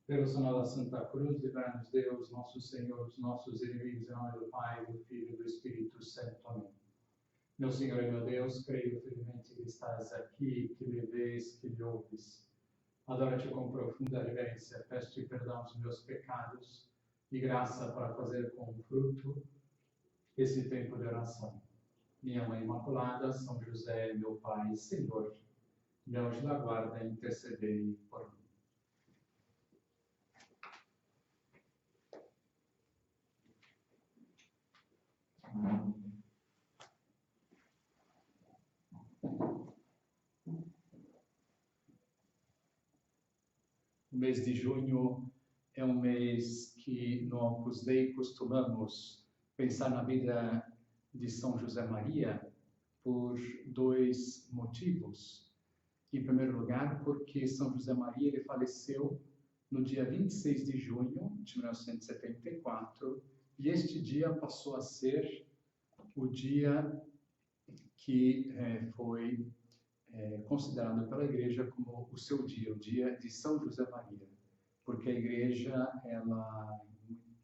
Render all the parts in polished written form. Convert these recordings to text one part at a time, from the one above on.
Pelo sinal da Santa Cruz, livrai-nos Deus, nosso Senhor, dos nossos inimigos, em nome do Pai, do Filho e do Espírito Santo. Amém. Meu Senhor e meu Deus, creio firmemente que estás aqui, que me vês, que me ouves. Adoro-te com profunda reverência, peço-te perdão dos meus pecados e graça para fazer com fruto esse tempo de oração. Minha Mãe Imaculada, São José, meu Pai e Senhor, meu anjo da guarda, intercedei por mim. O mês de junho é um mês que no Opus Dei costumamos pensar na vida de São José Maria por dois motivos. Em primeiro lugar, porque São José Maria ele faleceu no dia 26 de junho de 1974 e este dia passou a ser o dia que foi considerado pela Igreja como o seu dia, o dia de São José Maria, porque a Igreja, ela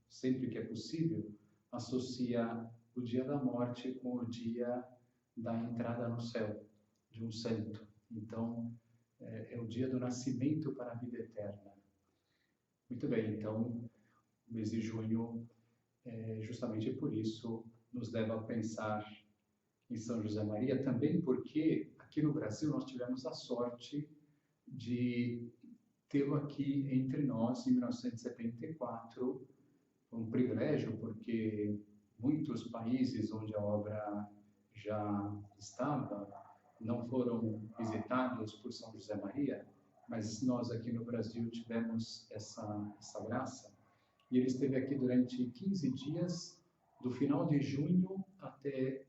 sempre que é possível, associa o dia da morte com o dia da entrada no céu de um santo. Então, é o dia do nascimento para a vida eterna. Muito bem, então, o mês de junho, justamente por isso, nos leva a pensar em São José Maria, também porque aqui no Brasil nós tivemos a sorte de tê-lo aqui entre nós em 1974, um privilégio, porque muitos países onde a obra já estava não foram visitados por São José Maria, mas nós aqui no Brasil tivemos essa graça. E ele esteve aqui durante 15 dias, do final de junho até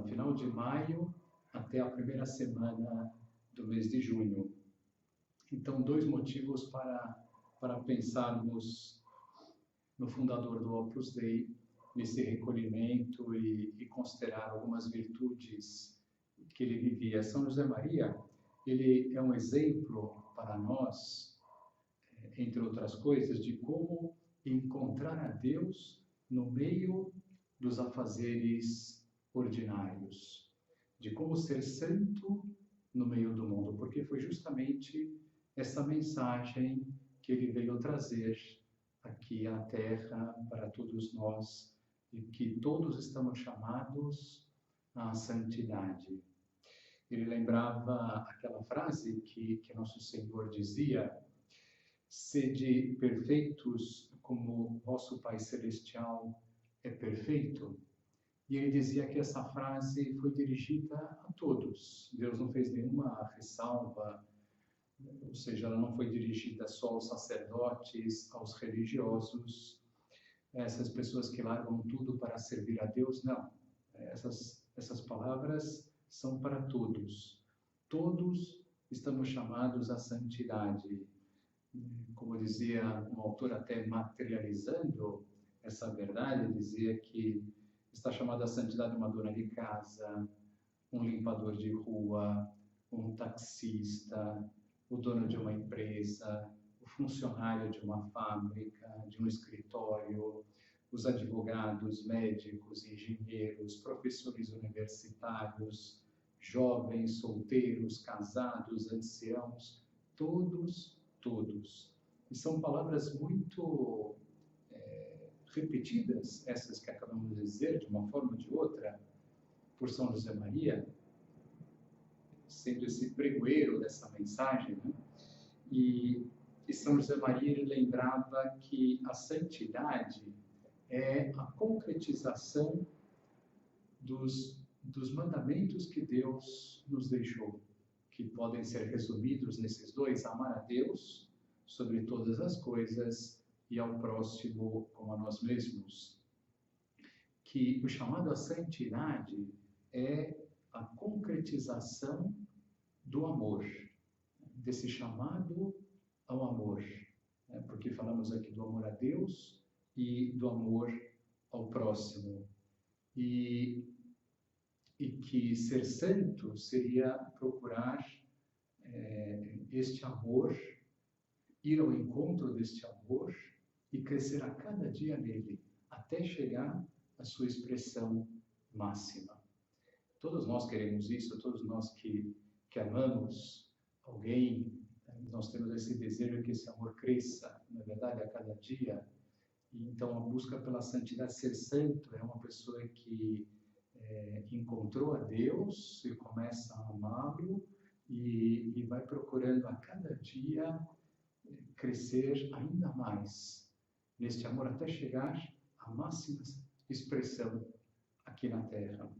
final de maio até a primeira semana do mês de junho. Então, dois motivos para pensarmos no fundador do Opus Dei, nesse recolhimento e considerar algumas virtudes que ele vivia. São José Maria, ele é um exemplo para nós, entre outras coisas, de como encontrar a Deus no meio dos afazeres ordinários, de como ser santo no meio do mundo, porque foi justamente essa mensagem que ele veio trazer aqui à Terra para todos nós, e que todos estamos chamados à santidade. Ele lembrava aquela frase que Nosso Senhor dizia: sede perfeitos como vosso Pai Celestial é perfeito. E ele dizia que essa frase foi dirigida a todos. Deus não fez nenhuma ressalva, ou seja, ela não foi dirigida só aos sacerdotes, aos religiosos, essas pessoas que largam tudo para servir a Deus, não. Essas palavras são para todos. Todos estamos chamados à santidade. Como dizia um autor, até materializando essa verdade, dizia que está chamado à santidade uma dona de casa, um limpador de rua, um taxista, o dono de uma empresa, o funcionário de uma fábrica, de um escritório, os advogados, médicos, engenheiros, professores universitários, jovens, solteiros, casados, anciãos, todos. E são palavras muito repetidas, essas que acabamos de dizer, de uma forma ou de outra, por São José Maria, sendo esse pregoeiro dessa mensagem, né? E São José Maria ele lembrava que a santidade é a concretização dos mandamentos que Deus nos deixou, que podem ser resumidos nesses dois: amar a Deus sobre todas as coisas e ao próximo como a nós mesmos. Que o chamado à santidade é a concretização do amor, desse chamado ao amor, né? Porque falamos aqui do amor a Deus e do amor ao próximo. E que ser santo seria procurar este amor ir ao encontro deste amor e crescer a cada dia nele, até chegar à sua expressão máxima. Todos nós queremos isso, todos nós que amamos alguém, nós temos esse desejo que esse amor cresça, na verdade, a cada dia. E então, a busca pela santidade, ser santo, é uma pessoa que encontrou a Deus e começa a amá-lo e vai procurando a cada dia crescer ainda mais neste amor até chegar à máxima expressão aqui na Terra.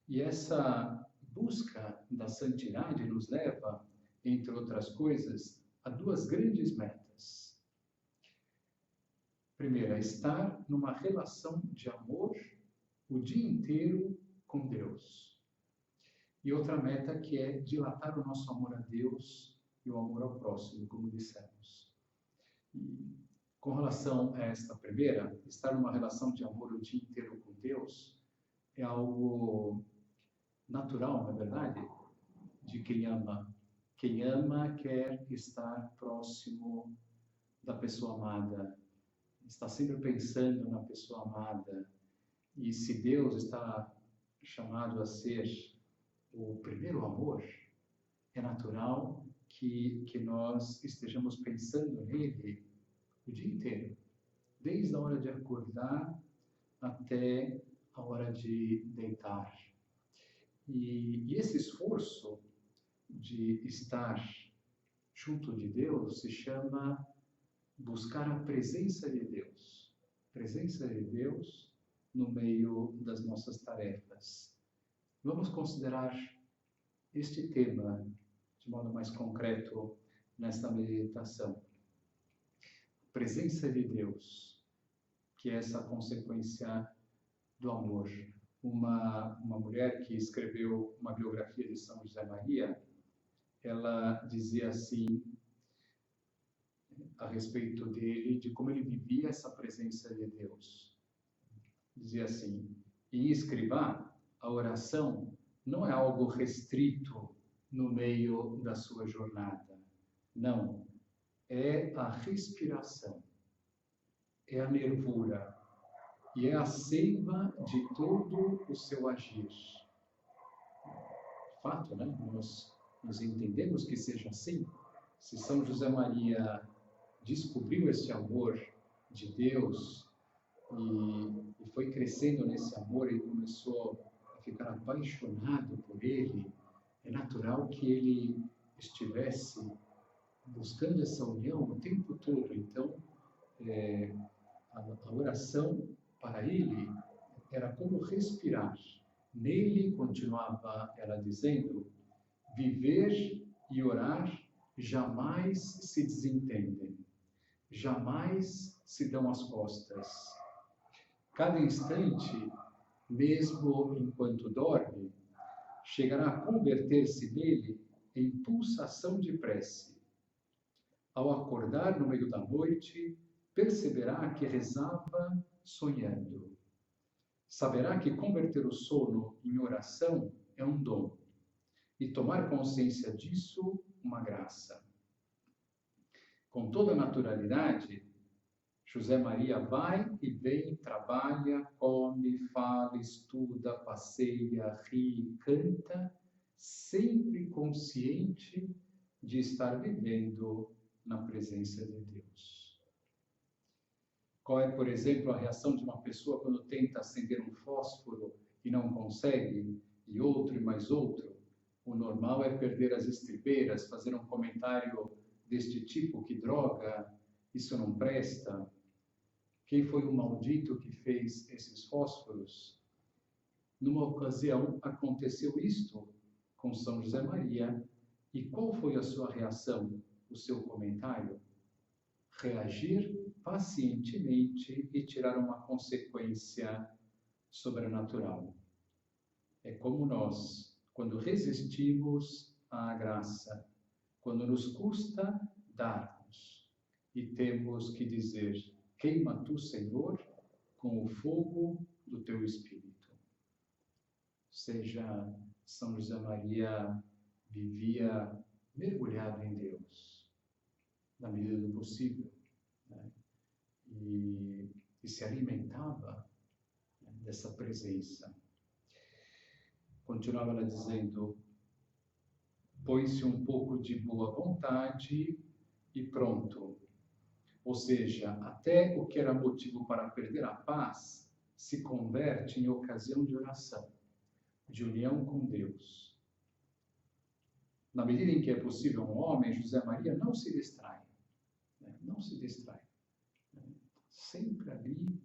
E essa busca da santidade nos leva, entre outras coisas, a duas grandes metas. Primeira, estar numa relação de amor o dia inteiro com Deus. E outra meta que é dilatar o nosso amor a Deus e o amor ao próximo, como dissemos. E com relação a esta primeira, estar numa relação de amor o dia inteiro com Deus é algo natural, na verdade, de quem ama. Quem ama quer estar próximo da pessoa amada, está sempre pensando na pessoa amada. E se Deus está chamado a ser o primeiro amor, é natural que nós estejamos pensando nele o dia inteiro, desde a hora de acordar até a hora de deitar. E esse esforço de estar junto de Deus se chama buscar a presença de Deus. Presença de Deus no meio das nossas tarefas. Vamos considerar este tema de modo mais concreto nesta meditação. Presença de Deus, que é essa consequência do amor. Uma mulher que escreveu uma biografia de São José Maria, ela dizia assim, a respeito dele, de como ele vivia essa presença de Deus. Dizia assim, em Escrivá, a oração não é algo restrito no meio da sua jornada. Não, é a respiração, é a nervura e é a seiva de todo o seu agir. Fato, né? Nós entendemos que seja assim. Se São José Maria descobriu esse amor de Deus e foi crescendo nesse amor e começou a ficar apaixonado por ele, é natural que ele estivesse buscando essa união o tempo todo. Então, a oração para ele era como respirar. Nele, continuava ela dizendo, viver e orar jamais se desentendem, jamais se dão as costas. Cada instante, mesmo enquanto dorme, chegará a converter-se nele em pulsação de prece. Ao acordar no meio da noite, perceberá que rezava sonhando. Saberá que converter o sono em oração é um dom, e tomar consciência disso, uma graça. Com toda naturalidade, José Maria vai e vem, trabalha, come, fala, estuda, passeia, ri, canta, sempre consciente de estar vivendo na presença de Deus. Qual é, por exemplo, a reação de uma pessoa quando tenta acender um fósforo e não consegue, e outro e mais outro? O normal é perder as estribeiras, fazer um comentário deste tipo, que droga, isso não presta. Quem foi o maldito que fez esses fósforos? Numa ocasião aconteceu isto com São José Maria. E qual foi a sua reação, o seu comentário? Reagir pacientemente e tirar uma consequência sobrenatural. É como nós, quando resistimos à graça, quando nos custa darmos, e temos que dizer, queima tu, Senhor, com o fogo do teu Espírito. Seja São José Maria vivia mergulhado em Deus. na medida do possível, né? E se alimentava, né, dessa presença. Continuava ela dizendo: põe-se um pouco de boa vontade e pronto. Ou seja, até o que era motivo para perder a paz se converte em ocasião de oração, de união com Deus. Na medida em que é possível um homem, José Maria não se distrai, né? Não se distrai, né? Sempre ali,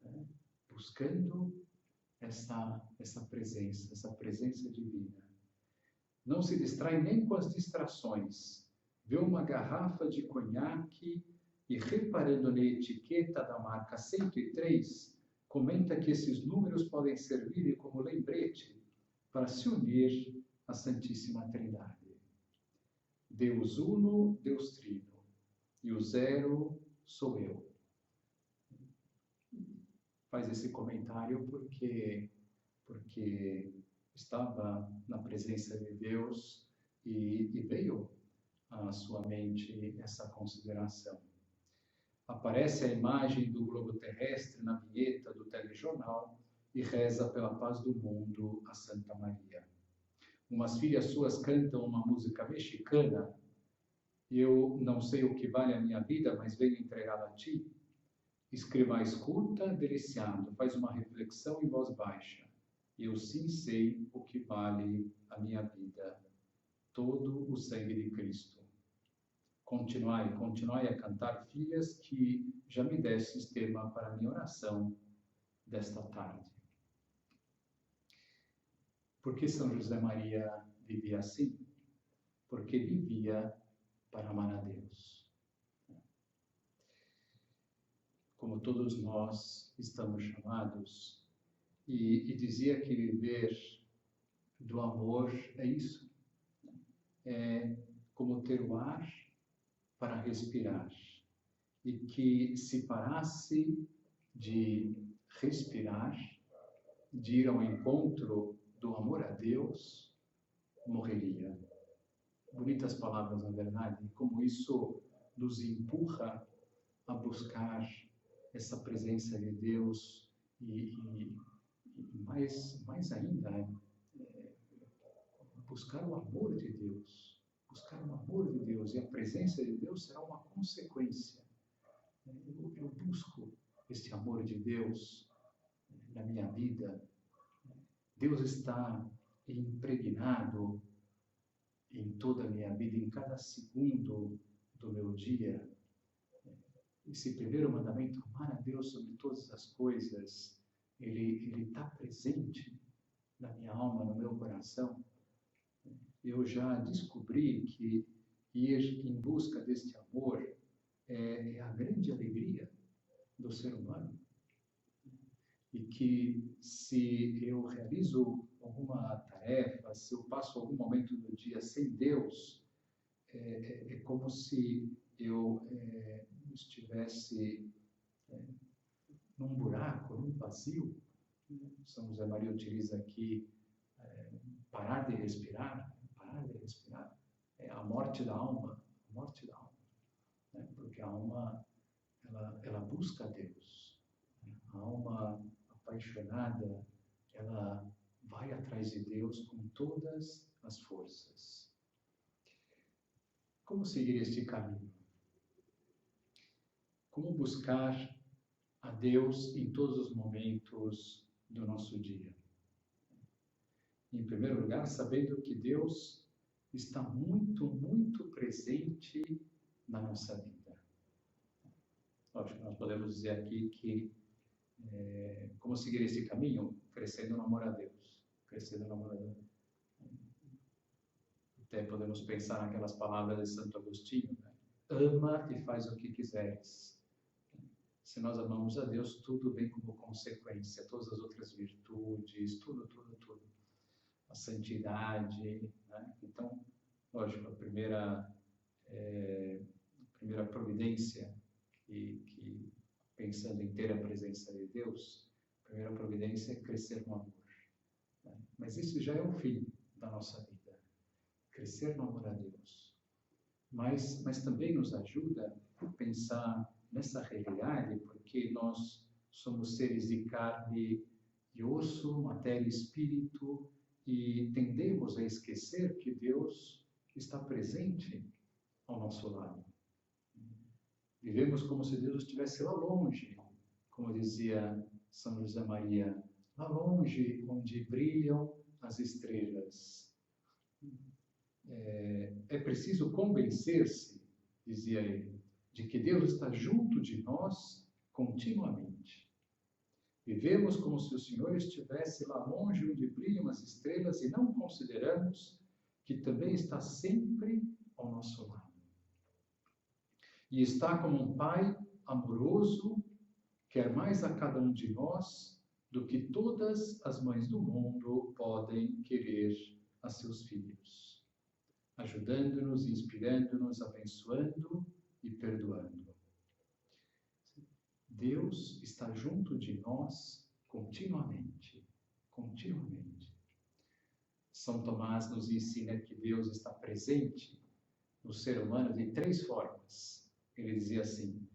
né, buscando essa presença divina. Não se distrai nem com as distrações. Vê uma garrafa de conhaque e, reparando na etiqueta da marca 103, comenta que esses números podem servir como lembrete para se unir à Santíssima Trindade. Deus Uno, Deus Trino, e o zero sou eu. Faz esse comentário porque estava na presença de Deus e veio à sua mente essa consideração. Aparece a imagem do globo terrestre na vinheta do telejornal e reza pela paz do mundo a Santa Maria. Umas filhas suas cantam uma música mexicana. Eu não sei o que vale a minha vida, mas venho entregá-la a ti. Escrivá escuta, deliciado, faz uma reflexão em voz baixa. Eu sim sei o que vale a minha vida, todo o sangue de Cristo. Continuai a cantar, filhas, que já me destes tema para a minha oração desta tarde. Por que São José Maria vivia assim? Porque vivia para amar a Deus. Como todos nós estamos chamados, e dizia que viver do amor é isso. É como ter o ar para respirar. E que se parasse de respirar, de ir ao encontro do amor a Deus, morreria. Bonitas palavras, na verdade, como isso nos empurra a buscar essa presença de Deus e mais ainda, buscar o amor de Deus. Buscar o amor de Deus, e a presença de Deus será uma consequência. Eu busco esse amor de Deus na minha vida. Deus está impregnado em toda a minha vida, em cada segundo do meu dia. Esse primeiro mandamento, amar a Deus sobre todas as coisas, ele está presente na minha alma, no meu coração. Eu já descobri que ir em busca deste amor é a grande alegria do ser humano. E que se eu realizo alguma tarefa, se eu passo algum momento do dia sem Deus, é como se eu estivesse num buraco, num vazio. São José Maria utiliza aqui parar de respirar, é a morte da alma, né? Porque a alma, ela busca a Deus. A alma apaixonada, ela vai atrás de Deus com todas as forças. Como seguir este caminho? Como buscar a Deus em todos os momentos do nosso dia? Em primeiro lugar, sabendo que Deus está muito, muito presente na nossa vida. Lógico, nós podemos dizer aqui que como seguir esse caminho? Crescendo no amor a Deus. Crescendo no amor a Deus. Até podemos pensar naquelas palavras de Santo Agostinho, né? Ama e faz o que quiseres. Se nós amamos a Deus, tudo vem como consequência, todas as outras virtudes, tudo. A santidade, né? Então, lógico, a primeira providência que pensando em ter a presença de Deus, a primeira providência é crescer no amor. Né? Mas isso já é o fim da nossa vida. Crescer no amor a Deus. mas também nos ajuda a pensar nessa realidade, porque nós somos seres de carne e osso, matéria e espírito, e tendemos a esquecer que Deus está presente ao nosso lado. Vivemos como se Deus estivesse lá longe, como dizia São José Maria, lá longe, onde brilham as estrelas. É preciso convencer-se, dizia ele, de que Deus está junto de nós continuamente. Vivemos como se o Senhor estivesse lá longe, onde brilham as estrelas, e não consideramos que também está sempre ao nosso lado. E está como um pai amoroso, quer mais a cada um de nós do que todas as mães do mundo podem querer a seus filhos, ajudando-nos, inspirando-nos, abençoando e perdoando. Deus está junto de nós continuamente, continuamente. São Tomás nos ensina que Deus está presente no ser humano de 3 formas. Ele dizia assim: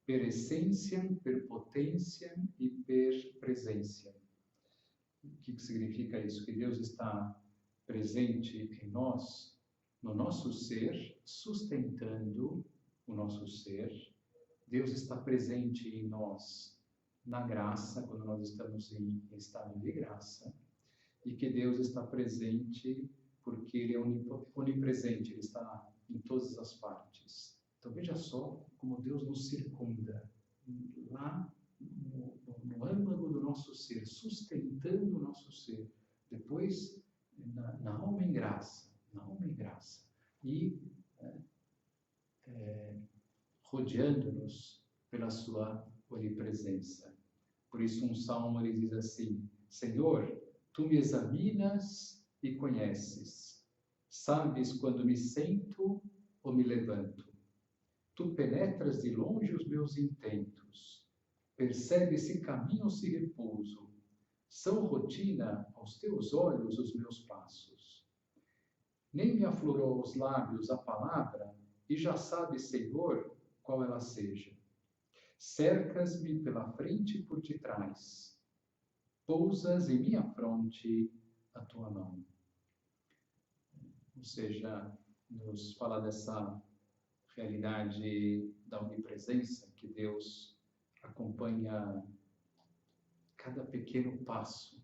per essentiam, per potentiam e per presentiam. O que significa isso? Que Deus está presente em nós, no nosso ser, sustentando o nosso ser. Deus está presente em nós na graça, quando nós estamos em estado de graça. E que Deus está presente porque Ele é onipresente, Ele está em todas as partes. Então veja só como Deus nos circunda, lá no âmago do nosso ser, sustentando o nosso ser. Depois, na alma em graça, e rodeando-nos pela sua onipresença. Por isso um salmo ele diz assim: Senhor, Tu me examinas e conheces, sabes quando me sento ou me levanto. Tu penetras de longe os meus intentos, percebes se caminho ou se repouso. São rotina aos teus olhos os meus passos. Nem me aflorou aos lábios a palavra, e já sabes, Senhor, qual ela seja. Cercas-me pela frente e por detrás. Pousas em minha fronte a tua mão. Ou seja, nos fala dessa realidade da onipresença, que Deus acompanha cada pequeno passo.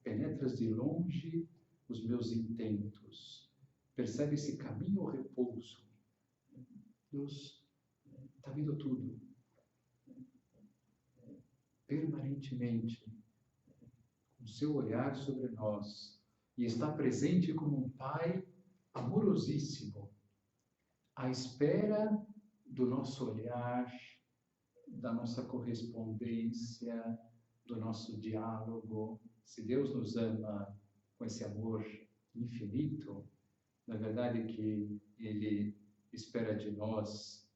Penetras de longe os meus intentos. Percebe esse caminho ou repouso. Deus está vendo tudo. Permanentemente, com seu olhar sobre nós. E está presente como um Pai amorosíssimo, à espera do nosso olhar, da nossa correspondência, do nosso diálogo. Se Deus nos ama com esse amor infinito, na verdade é que Ele espera de nós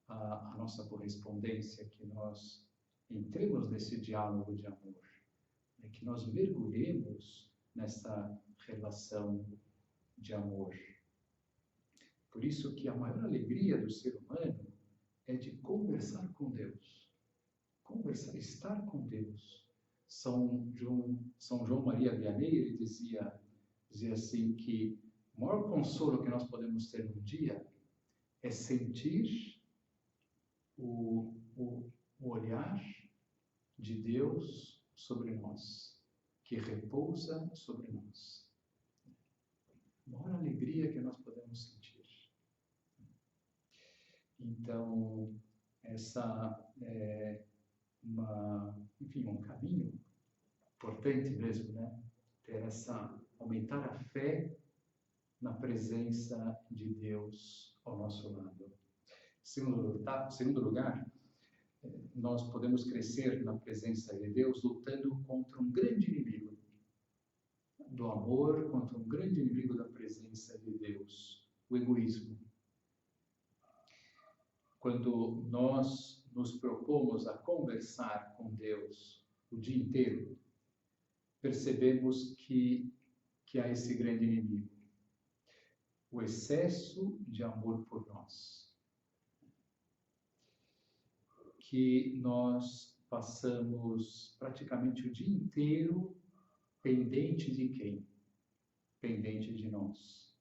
a nossa correspondência, que nós entremos nesse diálogo de amor, que nós mergulhemos nessa relação de amor. Por isso que a maior alegria do ser humano é de conversar com Deus. Conversar, estar com Deus. São João Maria Vianney, ele dizia assim que o maior consolo que nós podemos ter num dia é sentir o olhar de Deus sobre nós, que repousa sobre nós. A maior alegria que nós podemos sentir. Então, essa é um caminho importante mesmo, né? Aumentar a fé na presença de Deus ao nosso lado. Segundo lugar, nós podemos crescer na presença de Deus lutando contra um grande inimigo do amor, contra um grande inimigo da presença de Deus, o egoísmo. Quando nós nos propomos a conversar com Deus o dia inteiro, percebemos que há esse grande inimigo. o excesso de amor por nós. Que nós passamos praticamente o dia inteiro pendente de quem? Pendente de nós.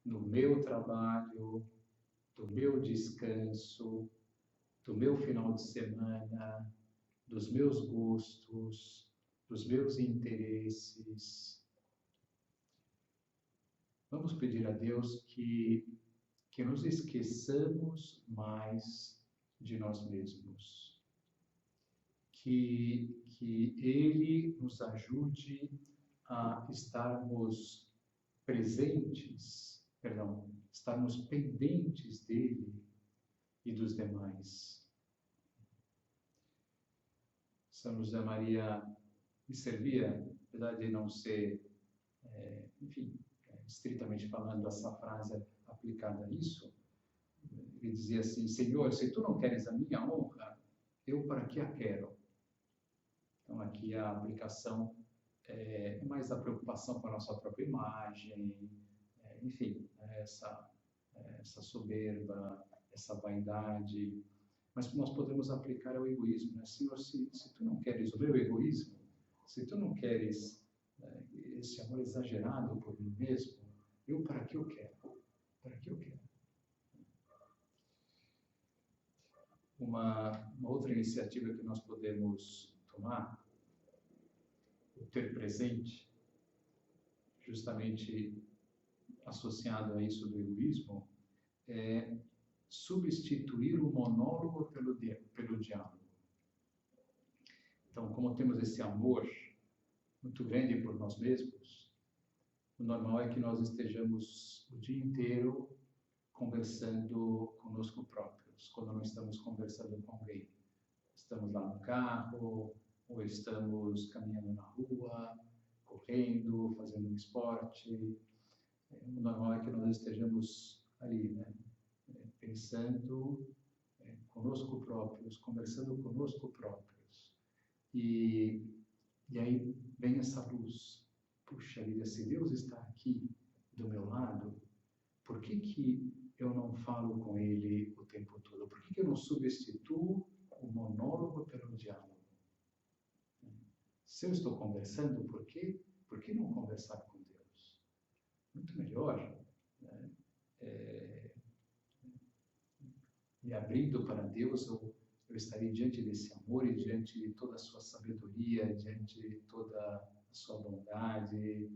No meu trabalho, do meu descanso, do meu final de semana, dos meus gostos, dos meus interesses. Vamos pedir a Deus que nos esqueçamos mais de nós mesmos. Que Ele nos ajude a estarmos estarmos pendentes dele e dos demais. São José Maria me servia, apesar de não ser, estritamente falando, essa frase aplicada a isso, ele dizia assim: Senhor, se tu não queres a minha honra, eu para que a quero? Então aqui a aplicação é mais a preocupação com a nossa própria imagem, essa soberba, essa vaidade, mas nós podemos aplicar ao egoísmo, né? Senhor, se tu não queres o meu egoísmo, se tu não queres esse amor exagerado por mim mesmo, eu para que eu quero? Para que eu quero? Uma outra iniciativa que nós podemos tomar, o ter presente, justamente associado a isso do egoísmo, é substituir o monólogo pelo diálogo. Então, como temos esse amor muito grande por nós mesmos, o normal é que nós estejamos o dia inteiro conversando conosco próprios, quando não estamos conversando com alguém. Estamos lá no carro, ou estamos caminhando na rua, correndo, fazendo um esporte. O normal é que nós estejamos ali, né? Pensando conosco próprios, conversando conosco próprios. E aí vem essa luz. Puxa vida, se Deus está aqui do meu lado, por que eu não falo com Ele o tempo todo? Por que eu não substituo o monólogo pelo diálogo? Se eu estou conversando, por que não conversar com Deus? Muito melhor, né? Me abrindo para Deus, eu estarei diante desse amor e diante de toda a sua sabedoria, diante de toda a sua bondade,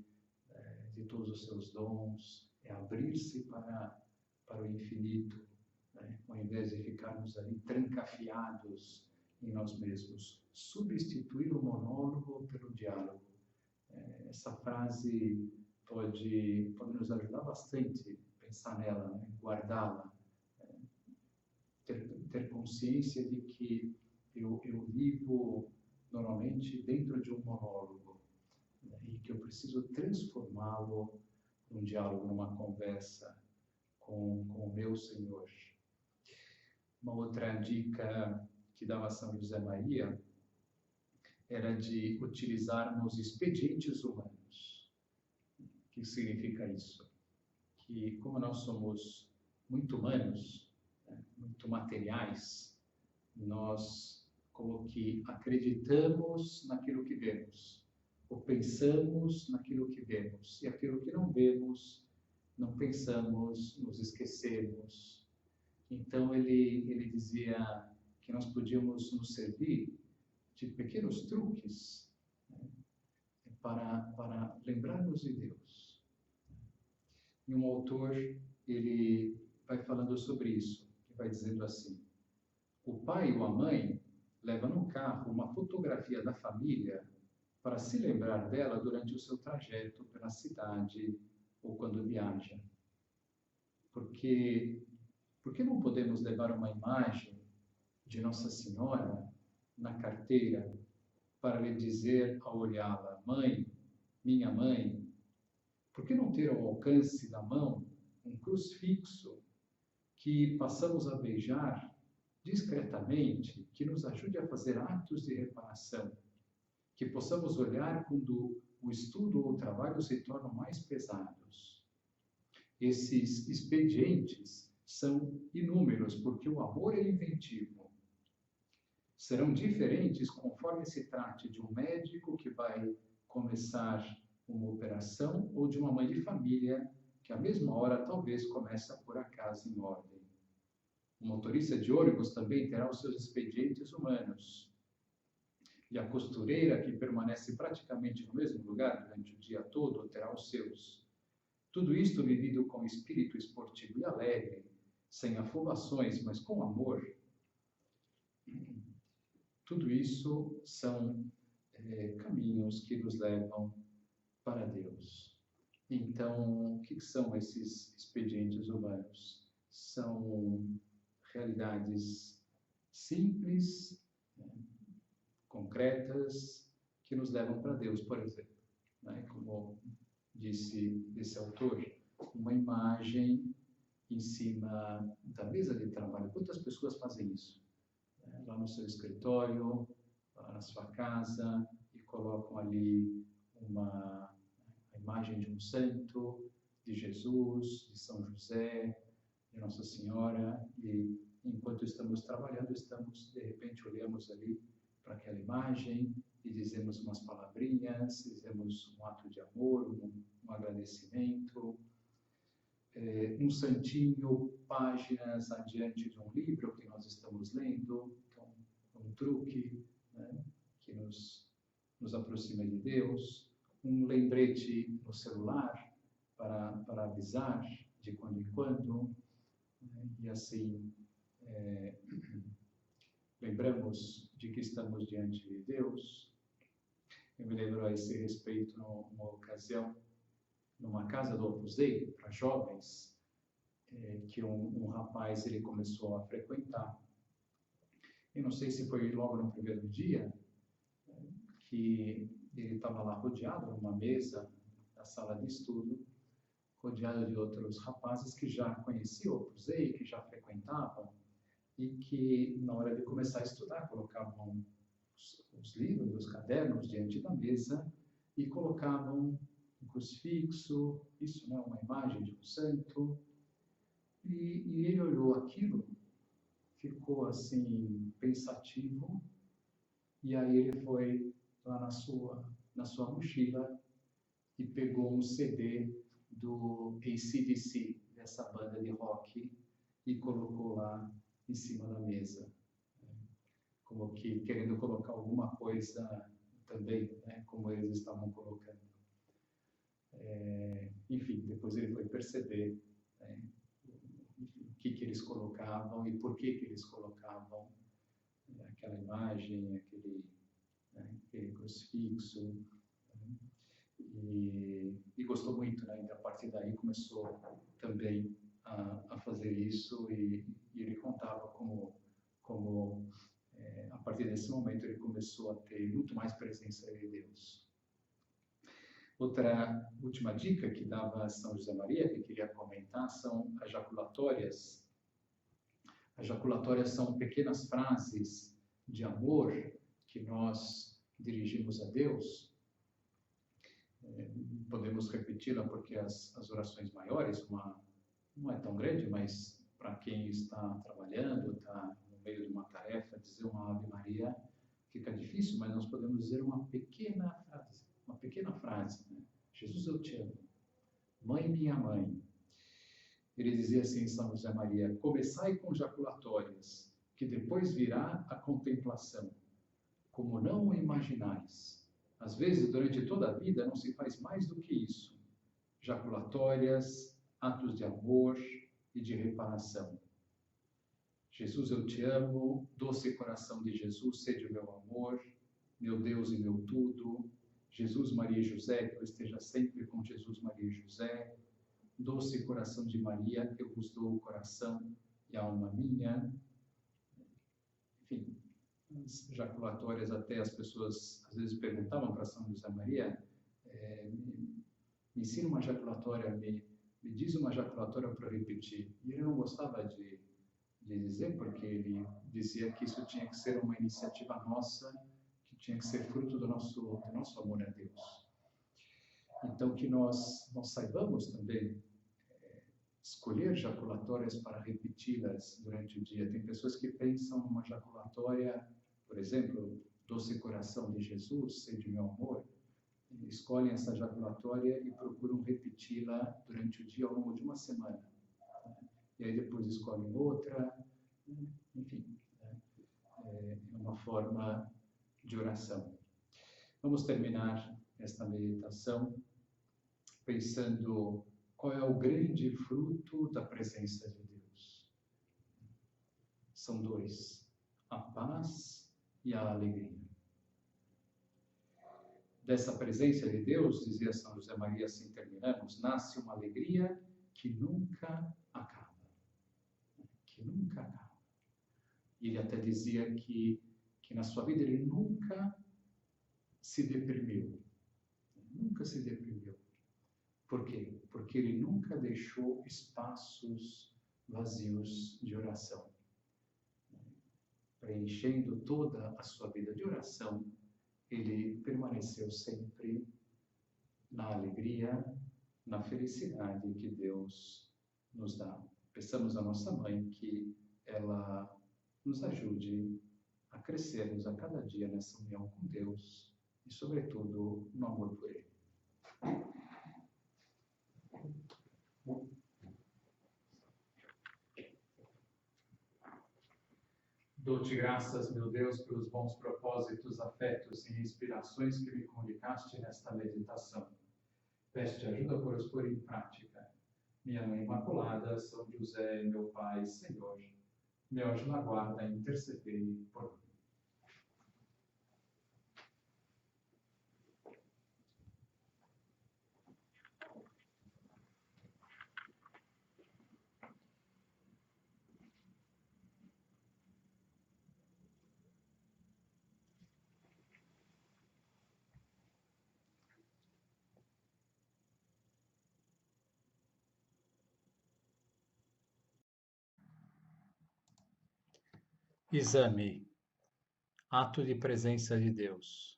de todos os seus dons. É abrir-se para o infinito, né? Ao invés de ficarmos ali trancafiados em nós mesmos. Substituir o monólogo pelo diálogo. Essa frase pode nos ajudar bastante, pensar nela, né? Guardá-la. Ter consciência de que eu vivo normalmente dentro de um monólogo, né? E que eu preciso transformá-lo num diálogo, numa conversa com o meu Senhor. Uma outra dica que dava São José Maria era de utilizarmos expedientes humanos. O que significa isso? Que como nós somos muito humanos, muito materiais, nós como que acreditamos naquilo que vemos, ou pensamos naquilo que vemos, e aquilo que não vemos, não pensamos, nos esquecemos. Então ele dizia que nós podíamos nos servir de pequenos truques, né, para lembrarmos de Deus. E um autor, ele vai falando sobre isso, que vai dizendo assim: o pai ou a mãe leva no carro uma fotografia da família para se lembrar dela durante o seu trajeto pela cidade ou quando viaja. Por que não podemos levar uma imagem de Nossa Senhora na carteira para lhe dizer ao olhá-la: mãe, minha mãe? Por que não ter ao alcance da mão um crucifixo que passamos a beijar discretamente, que nos ajude a fazer atos de reparação, que possamos olhar quando o estudo ou o trabalho se tornam mais pesados? Esses expedientes são inúmeros, porque o amor é inventivo. Serão diferentes conforme se trate de um médico que vai começar uma operação ou de uma mãe de família que, à mesma hora, talvez comece a pôr a casa em ordem. O motorista de ônibus também terá os seus expedientes humanos. E a costureira, que permanece praticamente no mesmo lugar durante o dia todo, terá os seus. Tudo isto vivido com espírito esportivo e alegre, sem afobações, mas com amor. Tudo isso são caminhos que nos levam para Deus. Então, o que são esses expedientes humanos? São realidades simples, concretas, que nos levam para Deus, por exemplo. Como disse esse autor, uma imagem em cima da mesa de trabalho. Quantas pessoas fazem isso? Lá no seu escritório, lá na sua casa, e colocam ali a imagem de um santo, de Jesus, de São José, de Nossa Senhora, e enquanto estamos trabalhando, de repente olhamos ali para aquela imagem e dizemos umas palavrinhas, dizemos um ato de amor, um agradecimento, um santinho, páginas adiante de um livro que nós estamos lendo, então, um truque, né, que nos aproxima de Deus, um lembrete no celular para avisar de quando em quando, né, e assim lembramos de que estamos diante de Deus. Eu me lembro a esse respeito numa ocasião, numa casa do Opus Dei, para jovens, que um rapaz ele começou a frequentar. Eu não sei se foi logo no primeiro dia, que ele estava lá rodeado numa mesa da sala de estudo, rodeado de outros rapazes que já conheciam o Opus Dei, que já frequentavam, e que, na hora de começar a estudar, colocavam os livros, os cadernos diante da mesa e colocavam um crucifixo, isso não é uma imagem de um santo, e ele olhou aquilo, ficou assim, pensativo, e aí ele foi lá na sua mochila e pegou um CD do AC/DC, dessa banda de rock, e colocou lá em cima da mesa, como que querendo colocar alguma coisa também, né, como eles estavam colocando. Enfim, depois ele foi perceber, né, o que eles colocavam e por que eles colocavam aquela imagem, aquele crucifixo, né, e gostou muito, né? E a partir daí começou também a fazer isso, e ele contava como a partir desse momento ele começou a ter muito mais presença de Deus. Outra última dica que dava São José Maria, que eu queria comentar, são as jaculatórias. As jaculatórias são pequenas frases de amor que nós dirigimos a Deus. Podemos repeti-la porque as orações maiores, não é tão grande, mas para quem está trabalhando, está no meio de uma tarefa, dizer uma Ave Maria fica difícil, mas nós podemos dizer uma pequena frase, né? Jesus, eu te amo. Mãe, minha mãe. Ele dizia assim em São José Maria: começai com jaculatórias, que depois virá a contemplação, como não o imaginais. Às vezes, durante toda a vida, não se faz mais do que isso. Jaculatórias, atos de amor e de reparação. Jesus, eu te amo, doce coração de Jesus, sede o meu amor, meu Deus e meu tudo. Jesus, Maria e José, que eu esteja sempre com Jesus, Maria e José. Doce coração de Maria, eu vos dou o coração e a alma minha. Enfim, as jaculatórias, até as pessoas às vezes perguntavam para São José Maria, me ensina uma jaculatória, me diz uma jaculatória para repetir. E ele não gostava de dizer, porque ele dizia que isso tinha que ser uma iniciativa nossa, que tinha que ser fruto do nosso amor a Deus. Então, que nós saibamos também escolher jaculatórias para repeti-las durante o dia. Tem pessoas que pensam numa jaculatória, por exemplo, Doce Coração de Jesus, Sede Meu Amor, escolhem essa jaculatória e procuram repeti-la durante o dia ao longo de uma semana. E aí depois escolhem outra, enfim, é uma forma de oração. Vamos terminar esta meditação pensando qual é o grande fruto da presença de Deus. São dois, a paz e a alegria. Dessa presença de Deus, dizia São José Maria, assim terminamos, nasce uma alegria que nunca acaba. Que nunca acaba. E ele até dizia que na sua vida ele nunca se deprimiu. Nunca se deprimiu. Por quê? Porque ele nunca deixou espaços vazios de oração. Preenchendo toda a sua vida de oração, ele permaneceu sempre na alegria, na felicidade que Deus nos dá. Peçamos à nossa mãe que ela nos ajude a crescermos a cada dia nessa união com Deus e, sobretudo, no amor por Ele. Dou-te graças, meu Deus, pelos bons propósitos, afetos e inspirações que me comunicaste nesta meditação. Peço-te ajuda por os pôr em prática. Minha Mãe Imaculada, São José, meu Pai, Senhor, meu anjo na guarda, intercedei por mim. Exame. Ato de presença de Deus.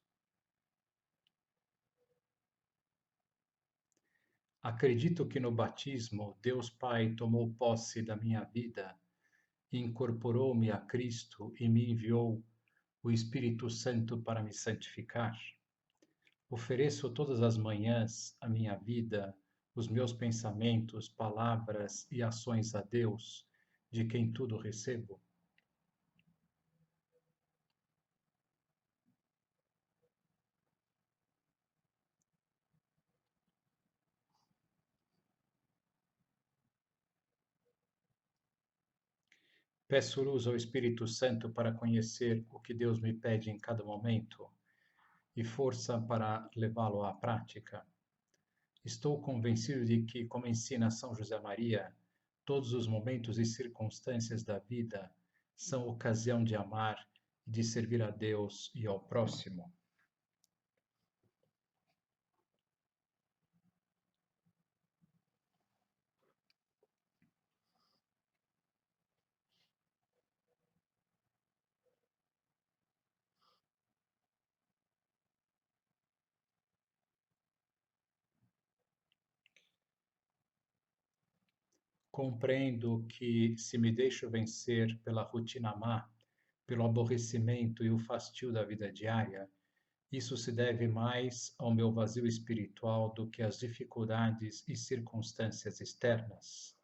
Acredito que no batismo Deus Pai tomou posse da minha vida, incorporou-me a Cristo e me enviou o Espírito Santo para me santificar. Ofereço todas as manhãs a minha vida, os meus pensamentos, palavras e ações a Deus, de quem tudo recebo. Peço luz ao Espírito Santo para conhecer o que Deus me pede em cada momento e força para levá-lo à prática. Estou convencido de que, como ensina São José Maria, todos os momentos e circunstâncias da vida são ocasião de amar e de servir a Deus e ao próximo. Compreendo que, se me deixo vencer pela rotina má, pelo aborrecimento e o fastio da vida diária, isso se deve mais ao meu vazio espiritual do que às dificuldades e circunstâncias externas.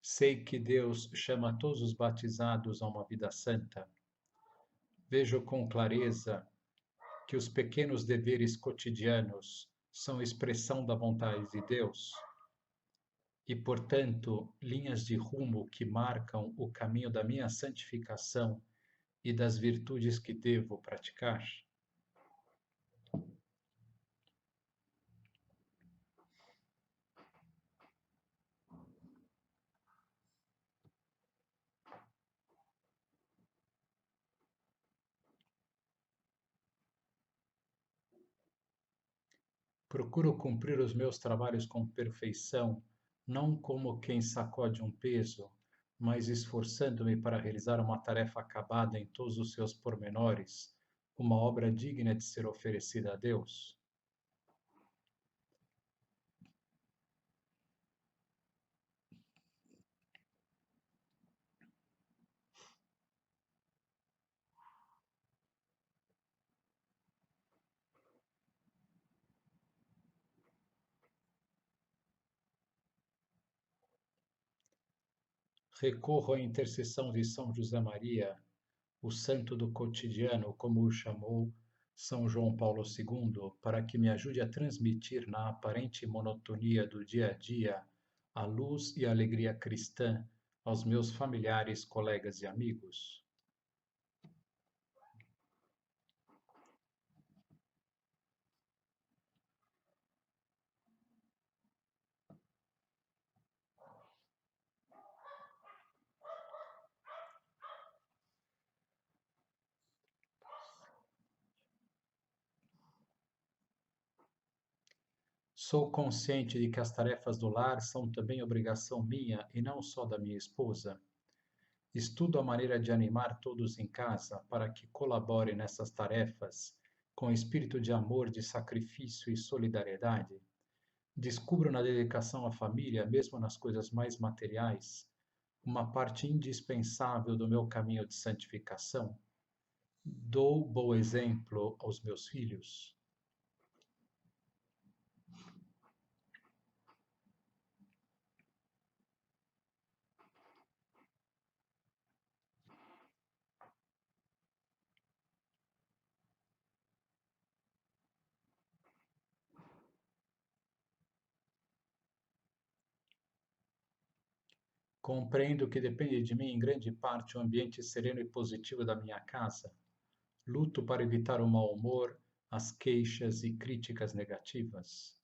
Sei que Deus chama todos os batizados a uma vida santa. Vejo com clareza que os pequenos deveres cotidianos são expressão da vontade de Deus e, portanto, linhas de rumo que marcam o caminho da minha santificação e das virtudes que devo praticar. Procuro cumprir os meus trabalhos com perfeição, não como quem sacode um peso, mas esforçando-me para realizar uma tarefa acabada em todos os seus pormenores, uma obra digna de ser oferecida a Deus. Recorro à intercessão de São José Maria, o santo do cotidiano, como o chamou São João Paulo II, para que me ajude a transmitir na aparente monotonia do dia a dia a luz e a alegria cristã aos meus familiares, colegas e amigos. Sou consciente de que as tarefas do lar são também obrigação minha e não só da minha esposa. Estudo a maneira de animar todos em casa para que colaborem nessas tarefas com espírito de amor, de sacrifício e solidariedade. Descubro na dedicação à família, mesmo nas coisas mais materiais, uma parte indispensável do meu caminho de santificação. Dou bom exemplo aos meus filhos. Compreendo que depende de mim em grande parte o ambiente sereno e positivo da minha casa. Luto para evitar o mau humor, as queixas e críticas negativas.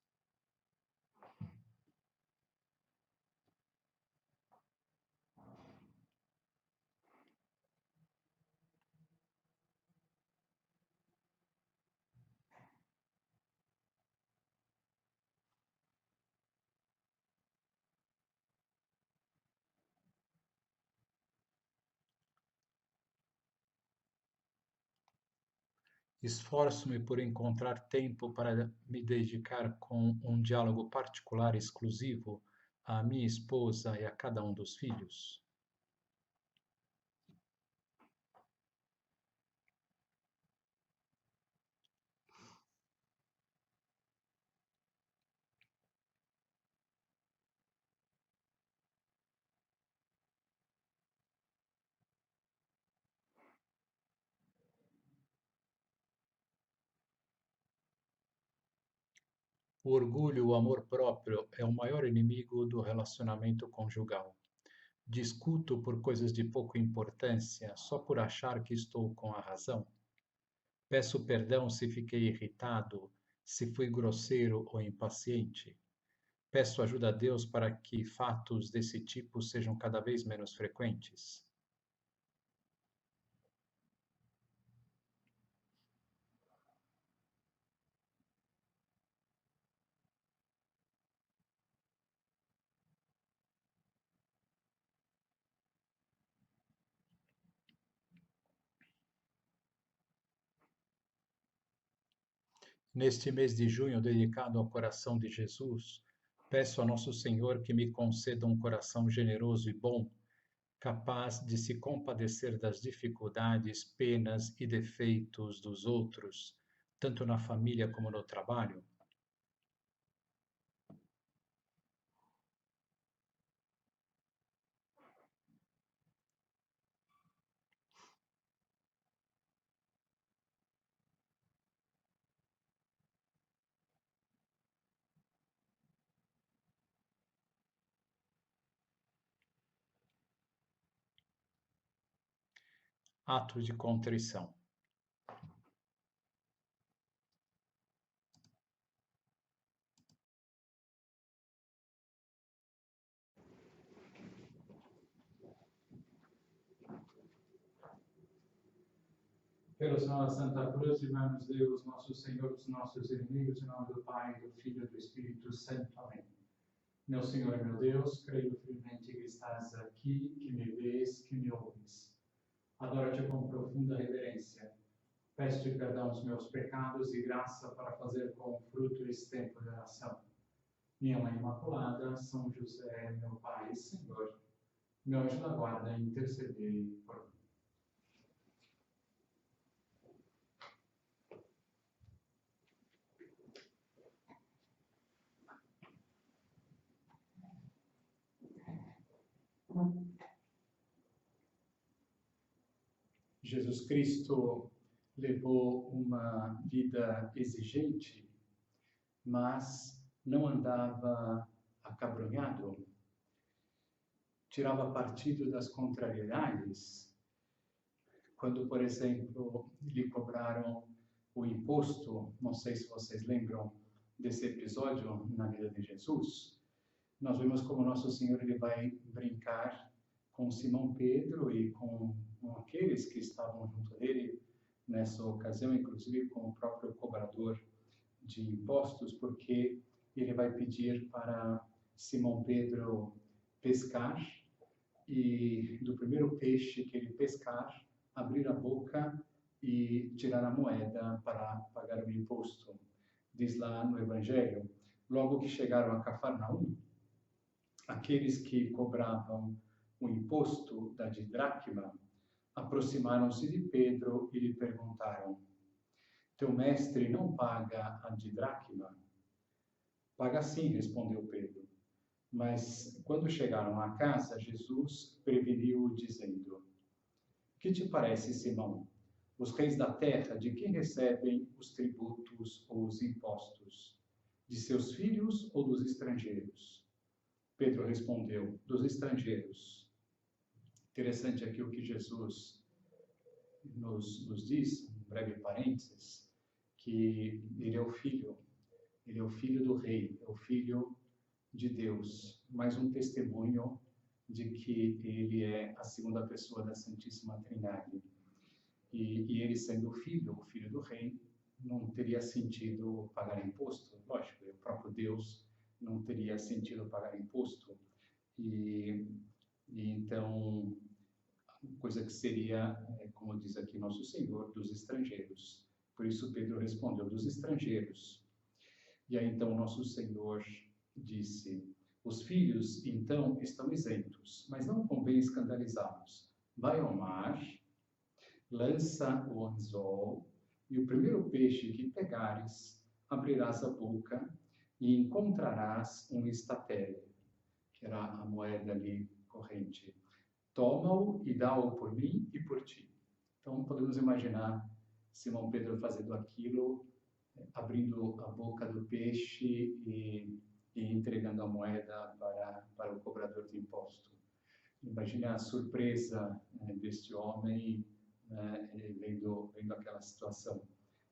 Esforço-me por encontrar tempo para me dedicar com um diálogo particular exclusivo à minha esposa e a cada um dos filhos. O orgulho e o amor próprio é o maior inimigo do relacionamento conjugal. Discuto por coisas de pouca importância só por achar que estou com a razão. Peço perdão se fiquei irritado, se fui grosseiro ou impaciente. Peço ajuda a Deus para que fatos desse tipo sejam cada vez menos frequentes. Neste mês de junho, dedicado ao coração de Jesus, peço a Nosso Senhor que me conceda um coração generoso e bom, capaz de se compadecer das dificuldades, penas e defeitos dos outros, tanto na família como no trabalho. Ato de contrição. Pelo sinal da Santa Cruz, livrai-nos Deus, nosso Senhor, dos nossos inimigos, em nome do Pai, do Filho e do Espírito Santo. Amém. Meu Senhor e meu Deus, creio firmemente que estás aqui, que me vês, que me ouves. Adoro-te com profunda reverência. Peço-te perdão dos meus pecados e graça para fazer com fruto esse tempo de oração. Minha Mãe Imaculada, São José, meu Pai e Senhor, meu anjo da guarda, intercedei por mim. Jesus Cristo levou uma vida exigente, mas não andava acabrunhado. Tirava partido das contrariedades. Quando, por exemplo, lhe cobraram o imposto, não sei se vocês lembram desse episódio na vida de Jesus, nós vemos como Nosso Senhor ele vai brincar com Simão Pedro e com aqueles que estavam junto dele nessa ocasião, inclusive com o próprio cobrador de impostos, porque ele vai pedir para Simão Pedro pescar e do primeiro peixe que ele pescar, abrir a boca e tirar a moeda para pagar o imposto. Diz lá no Evangelho, logo que chegaram a Cafarnaum, aqueles que cobravam o imposto da didracma aproximaram-se de Pedro e lhe perguntaram: teu mestre não paga a didracma? Paga sim, respondeu Pedro. Mas quando chegaram à casa, Jesus preveniu-o dizendo: que te parece, Simão? Os reis da terra de quem recebem os tributos ou os impostos? De seus filhos ou dos estrangeiros? Pedro respondeu: dos estrangeiros. Interessante aqui o que Jesus nos diz, um breve parênteses, que ele é o filho do rei, é o filho de Deus, mais um testemunho de que ele é a segunda pessoa da Santíssima Trindade. E ele sendo o filho do rei, não teria sentido pagar imposto, lógico, o próprio Deus não teria sentido pagar imposto. E então, coisa que seria, como diz aqui Nosso Senhor, dos estrangeiros. Por isso Pedro respondeu: dos estrangeiros. E aí então Nosso Senhor disse: os filhos então estão isentos, mas não convém escandalizá-los. Vai ao mar, lança o anzol, e o primeiro peixe que pegares, abrirás a boca e encontrarás um estatere, que era a moeda ali corrente. Toma-o e dá-o por mim e por ti. Então podemos imaginar Simão Pedro fazendo aquilo, abrindo a boca do peixe e entregando a moeda para o cobrador de imposto. Imagine a surpresa deste homem vendo aquela situação.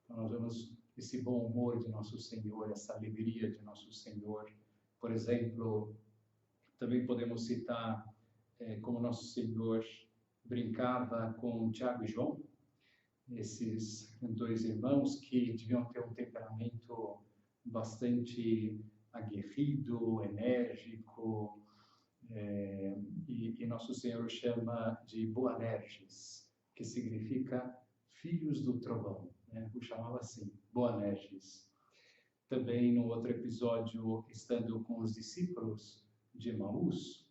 Então nós vemos esse bom humor de Nosso Senhor, essa alegria de Nosso Senhor. Por exemplo, também podemos citar como Nosso Senhor brincava com Tiago e João, esses dois irmãos que deviam ter um temperamento bastante aguerrido, enérgico, e Nosso Senhor chama de Boanerges, que significa filhos do trovão, né? O chamava assim, Boanerges. Também no outro episódio, estando com os discípulos de Emaús,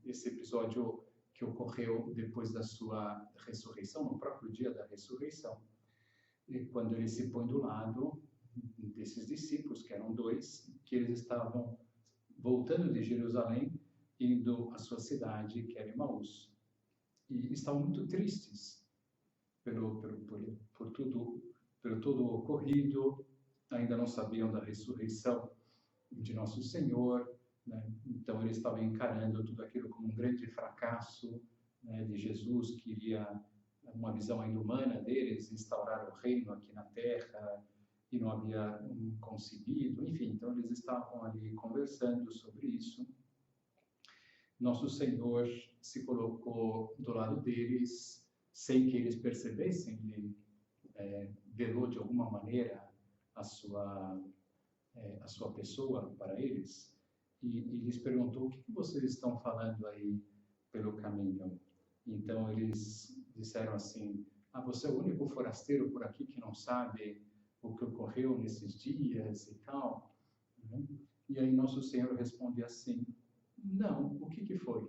esse episódio que ocorreu depois da sua ressurreição, no próprio dia da ressurreição, e quando ele se põe do lado desses discípulos, que eram dois, que eles estavam voltando de Jerusalém, indo à sua cidade, que era Emaús. E estavam muito tristes por tudo o ocorrido, ainda não sabiam da ressurreição de Nosso Senhor, né? Então eles estavam encarando tudo aquilo como um grande fracasso, né, de Jesus, que iria, uma visão ainda humana deles, instaurar o reino aqui na terra, e não havia conseguido, enfim, então eles estavam ali conversando sobre isso. Nosso Senhor se colocou do lado deles sem que eles percebessem, ele velou de alguma maneira a sua pessoa para eles, e lhes perguntou: o que vocês estão falando aí pelo caminho? Então eles disseram assim: você é o único forasteiro por aqui que não sabe o que ocorreu nesses dias e tal. E aí nosso Senhor responde assim: não, o que foi?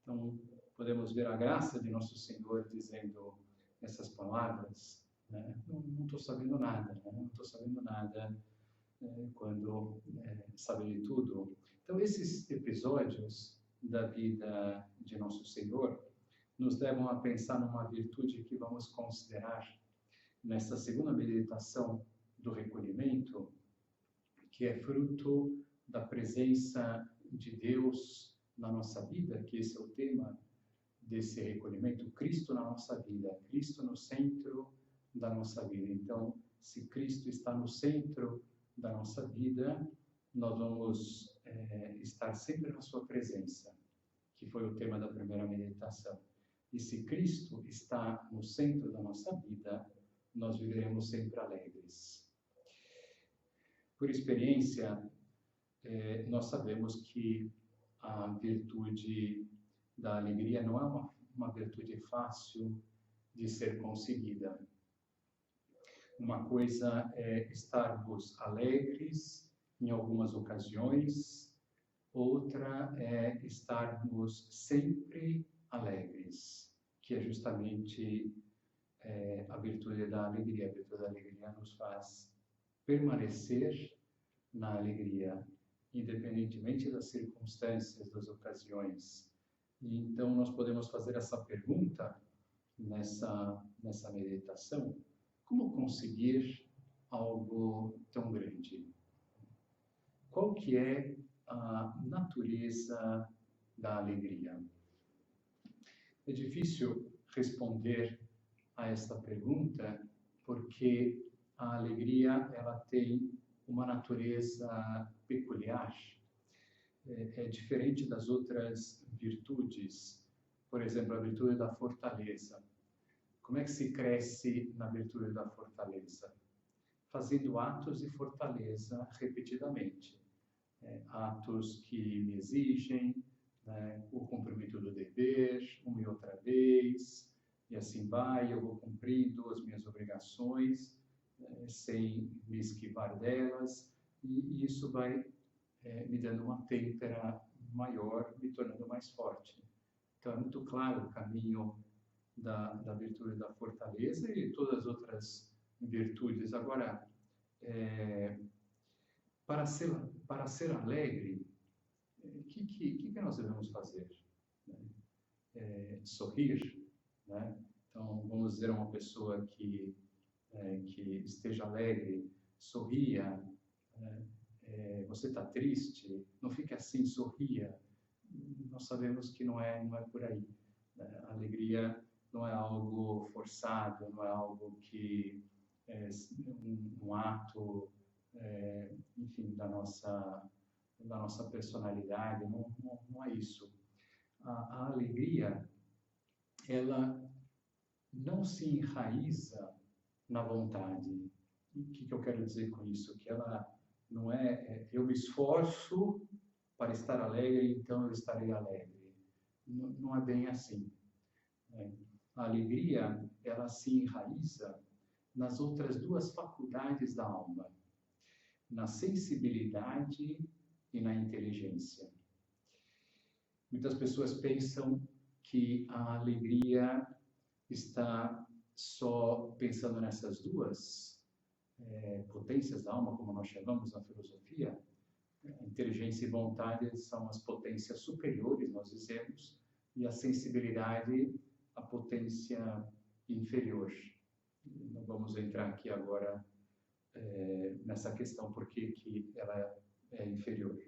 Então podemos ver a graça de nosso Senhor dizendo essas palavras: não estou sabendo nada, não estou sabendo nada, quando sabe de tudo. Então esses episódios da vida de nosso Senhor nos levam a pensar numa virtude que vamos considerar nessa segunda meditação do recolhimento, que é fruto da presença de Deus na nossa vida, que esse é o tema desse recolhimento: Cristo na nossa vida, Cristo no centro da nossa vida. Então, se Cristo está no centro da nossa vida, nós vamos estar sempre na sua presença, que foi o tema da primeira meditação. E se Cristo está no centro da nossa vida, nós viveremos sempre alegres. Por experiência, nós sabemos que a virtude da alegria não é uma virtude fácil de ser conseguida. Uma coisa é estarmos alegres em algumas ocasiões, outra é estarmos sempre alegres, que é justamente a virtude da alegria. A virtude da alegria nos faz permanecer na alegria, independentemente das circunstâncias, das ocasiões. E então nós podemos fazer essa pergunta nessa meditação: como conseguir algo tão grande? Qual que é a natureza da alegria? É difícil responder a esta pergunta porque a alegria ela tem uma natureza peculiar. É diferente das outras virtudes. Por exemplo, a virtude da fortaleza. Como é que se cresce na virtude da fortaleza? Fazendo atos de fortaleza repetidamente. Atos que me exigem o cumprimento do dever, uma e outra vez, e assim vai, eu vou cumprindo as minhas obrigações, sem me esquivar delas, e isso vai me dando uma têmpera maior, me tornando mais forte. Então é muito claro o caminho da virtude da fortaleza e todas as outras virtudes. Agora, para ser alegre, o que nós devemos fazer? Sorrir, né? Então, vamos dizer a uma pessoa que esteja alegre: sorria. Você está triste? Não fique assim, sorria. Nós sabemos que não é por aí. A alegria não é algo forçado, não é algo que é um ato, enfim, da nossa personalidade. Não é isso. A alegria, ela não se enraiza na vontade. E o que eu quero dizer com isso? Que ela não eu me esforço para estar alegre, então eu estarei alegre. Não é bem assim. A alegria, ela se enraiza nas outras duas faculdades da alma, na sensibilidade e na inteligência. Muitas pessoas pensam que a alegria está só pensando nessas duas potências da alma, como nós chamamos na filosofia. Inteligência e vontade são as potências superiores, nós dizemos, e a sensibilidade, a potência inferior. Não vamos entrar aqui agora nessa questão, porque que ela é inferior.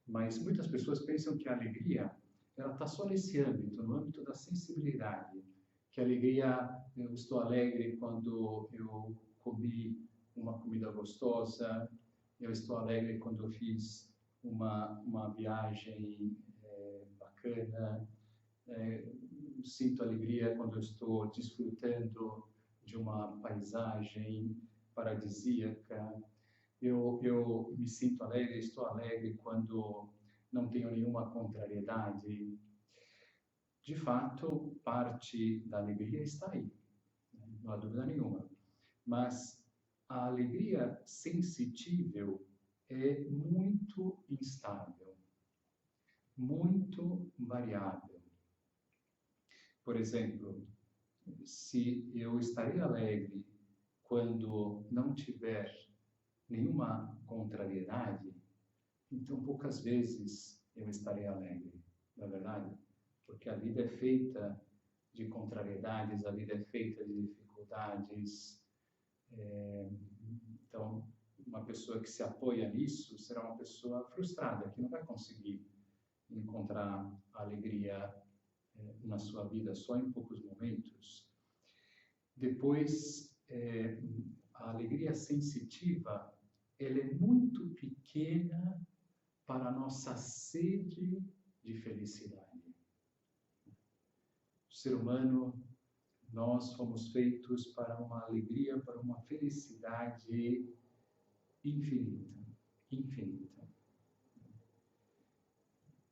Mas muitas pessoas pensam que a alegria ela está só nesse âmbito, no âmbito da sensibilidade. Que a alegria, eu estou alegre quando eu comi uma comida gostosa, eu estou alegre quando eu fiz uma viagem bacana. sinto alegria quando eu estou desfrutando de uma paisagem paradisíaca. Eu me sinto alegre, estou alegre quando não tenho nenhuma contrariedade. De fato, parte da alegria está aí, né? Não há dúvida nenhuma. Mas a alegria sensitível é muito instável, muito variável. Por exemplo, se eu estarei alegre quando não tiver nenhuma contrariedade, então poucas vezes eu estarei alegre, não é verdade? Porque a vida é feita de contrariedades, a vida é feita de dificuldades. Então, uma pessoa que se apoia nisso será uma pessoa frustrada, que não vai conseguir encontrar alegria na sua vida só em poucos momentos. Depois, a alegria sensitiva, ela é muito pequena para a nossa sede de felicidade. O ser humano, nós fomos feitos para uma alegria, para uma felicidade infinita, infinita.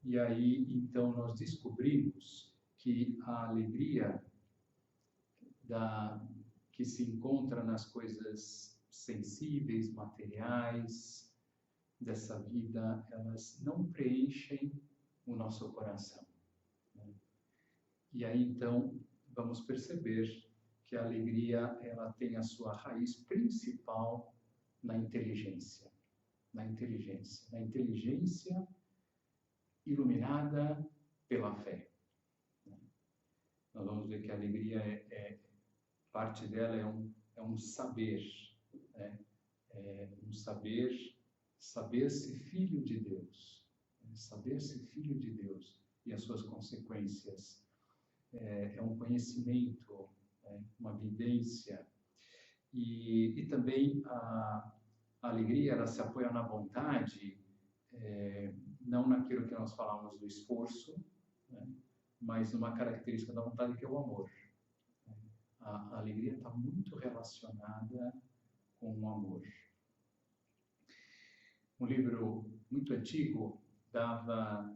E aí, então, nós descobrimos que a alegria que se encontra nas coisas sensíveis, materiais dessa vida, elas não preenchem o nosso coração, né? E aí, então, vamos perceber que a alegria, ela tem a sua raiz principal na inteligência. Na inteligência iluminada pela fé. Nós vamos ver que a alegria parte dela é um saber, né? Um saber-se filho de Deus, saber-se filho de Deus e as suas consequências. É um conhecimento, né? Uma vivência. E também a alegria, ela se apoia na vontade, não naquilo que nós falamos do esforço, né? Mas numa característica da vontade que é o amor. A alegria está muito relacionada com o amor. Um livro muito antigo dava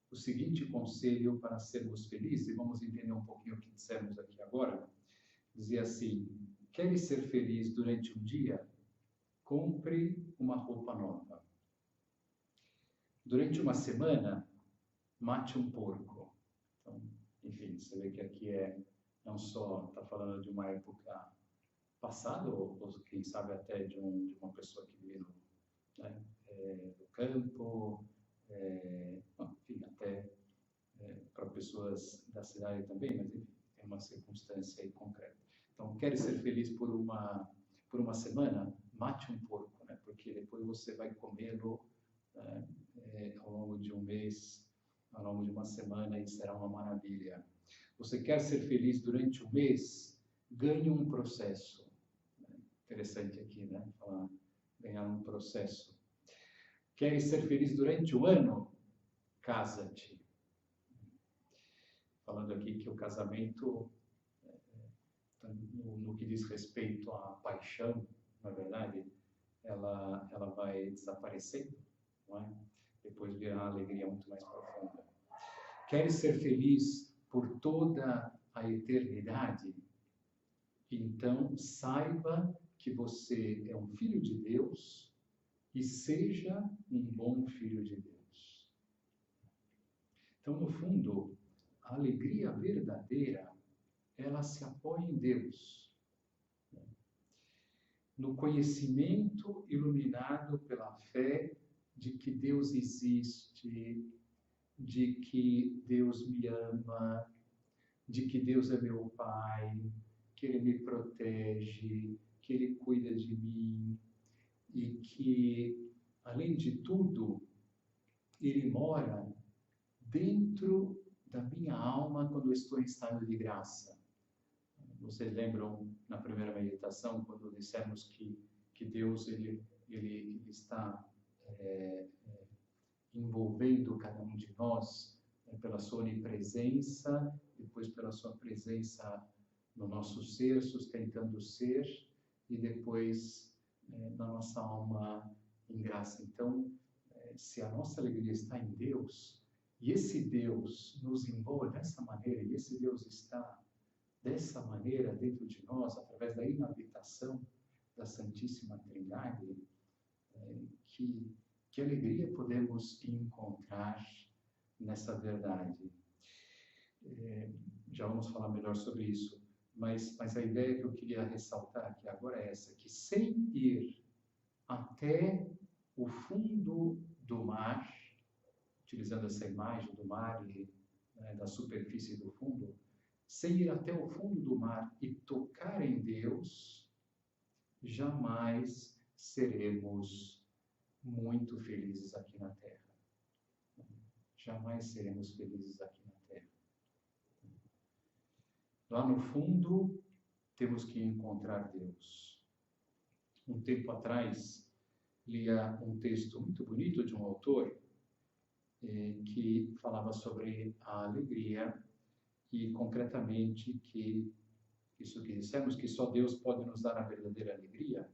o seguinte conselho para sermos felizes, e vamos entender um pouquinho o que dissemos aqui agora. Dizia assim: queres ser feliz durante um dia? Compre uma roupa nova. Durante uma semana, mate um porco. Então, enfim, você vê que aqui não só está falando de uma época passada, ou quem sabe até de uma pessoa que vive no campo, enfim, até para pessoas da cidade também, mas enfim, é uma circunstância aí concreta. Então, quer ser feliz por uma semana? Mate um porco, né? Porque depois você vai comê-lo ao longo de um mês, ao longo de uma semana, e será uma maravilha. Você quer ser feliz durante um mês? Ganhe um processo. Interessante aqui, né? Falar, ganhar um processo. Queres ser feliz durante um ano? Casa-te. Falando aqui que o casamento, no que diz respeito à paixão, na verdade, ela vai desaparecendo, não é? Depois virá a alegria muito mais profunda. Queres ser feliz por toda a eternidade? Então, saiba que você é um filho de Deus e seja um bom filho de Deus. Então, no fundo, a alegria verdadeira, ela se apoia em Deus, no conhecimento iluminado pela fé de que Deus existe, de que Deus me ama, de que Deus é meu Pai, que Ele me protege, que Ele cuida de mim e que, além de tudo, Ele mora dentro da minha alma quando eu estou em estado de graça. Vocês lembram na primeira meditação quando dissemos que Deus ele está envolvendo cada um de nós pela sua onipresença depois pela sua presença no nosso ser, sustentando o ser, e depois na nossa alma em graça. Então, se a nossa alegria está em Deus, e esse Deus nos envolve dessa maneira, e esse Deus está dessa maneira dentro de nós, através da inabitação da Santíssima Trindade, que alegria podemos encontrar nessa verdade. Já vamos falar melhor sobre isso, mas a ideia que eu queria ressaltar aqui agora é essa, que sem ir até o fundo do mar, utilizando essa imagem do mar e da superfície do fundo, sem ir até o fundo do mar e tocar em Deus, jamais seremos muito felizes aqui na Terra. Jamais seremos felizes aqui na Terra. Lá no fundo, temos que encontrar Deus. Um tempo atrás, lia um texto muito bonito de um autor que falava sobre a alegria e, concretamente, que isso que dissemos, que só Deus pode nos dar a verdadeira alegria.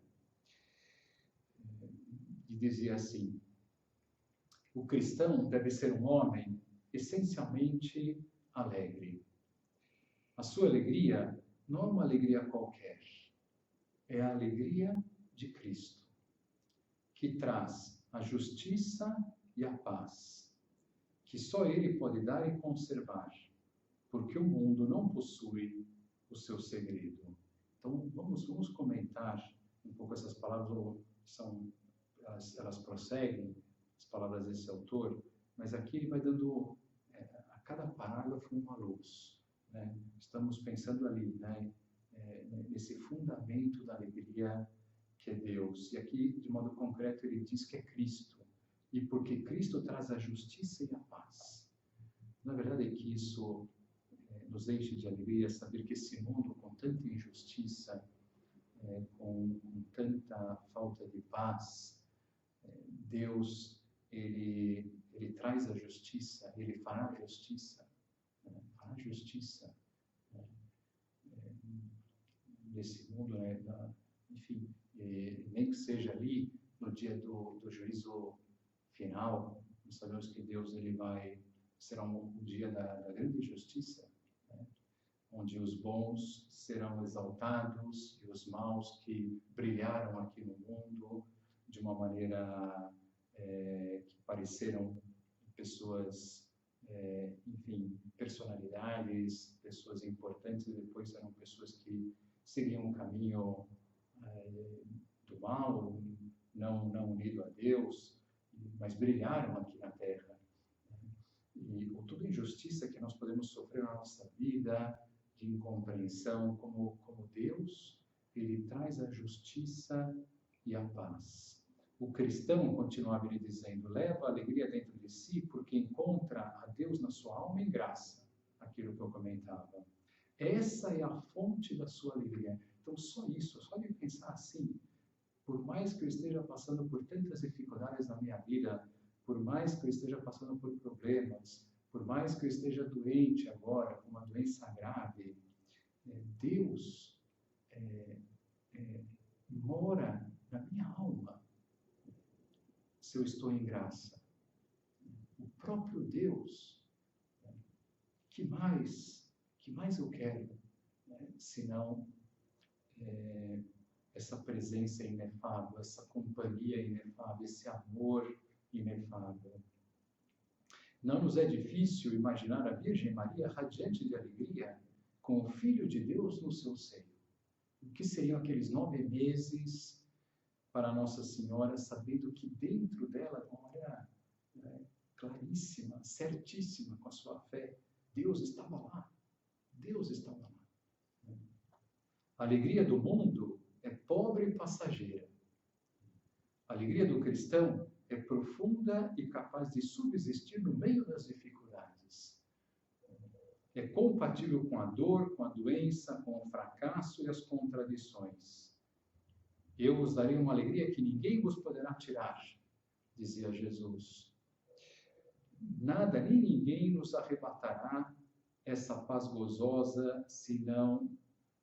E dizia assim: o cristão deve ser um homem essencialmente alegre. A sua alegria não é uma alegria qualquer, é a alegria de Cristo, que traz a justiça e a paz, que só Ele pode dar e conservar, porque o mundo não possui o seu segredo. Então, vamos comentar um pouco essas palavras, elas prosseguem, as palavras desse autor, mas aqui ele vai dando a cada parágrafo uma luz. Né? Estamos pensando ali, né? Nesse fundamento da alegria que é Deus. E aqui, de modo concreto, ele diz que é Cristo. E porque Cristo traz a justiça e a paz. Na verdade é que isso nos enche de alegria, saber que esse mundo com tanta injustiça, com tanta falta de paz, Deus, ele traz a justiça, ele fará a justiça, fará justiça nesse mundo, enfim, nem que seja ali no dia do juízo final. Nós sabemos que Deus será um dia da grande justiça, né? Onde os bons serão exaltados e os maus que brilharam aqui no mundo de uma maneira que pareceram pessoas, enfim, personalidades, pessoas importantes, e depois eram pessoas que seguiam um caminho do mal, não unido a Deus, mas brilharam aqui na Terra. E toda injustiça que nós podemos sofrer na nossa vida, de incompreensão, como Deus, ele traz a justiça e a paz. O cristão, continuava ele dizendo, leva a alegria dentro de si porque encontra a Deus na sua alma em graça, aquilo que eu comentava. Essa é a fonte da sua alegria. Então, só isso, só de pensar assim, por mais que eu esteja passando por tantas dificuldades na minha vida, por mais que eu esteja passando por problemas, por mais que eu esteja doente agora, com uma doença grave, Deus mora na minha alma, se eu estou em graça. O próprio Deus, que mais eu quero, senão essa presença inefável, essa companhia inefável, esse amor inefável. Não nos é difícil imaginar a Virgem Maria radiante de alegria com o Filho de Deus no seu seio. O que seriam aqueles 9 meses para Nossa Senhora, sabendo que dentro dela, de uma maneira claríssima, certíssima com a sua fé, Deus estava lá. Deus estava lá. A alegria do mundo é pobre e passageira. A alegria do cristão é profunda e capaz de subsistir no meio das dificuldades. É compatível com a dor, com a doença, com o fracasso e as contradições. Eu vos darei uma alegria que ninguém vos poderá tirar, dizia Jesus. Nada nem ninguém nos arrebatará essa paz gozosa se não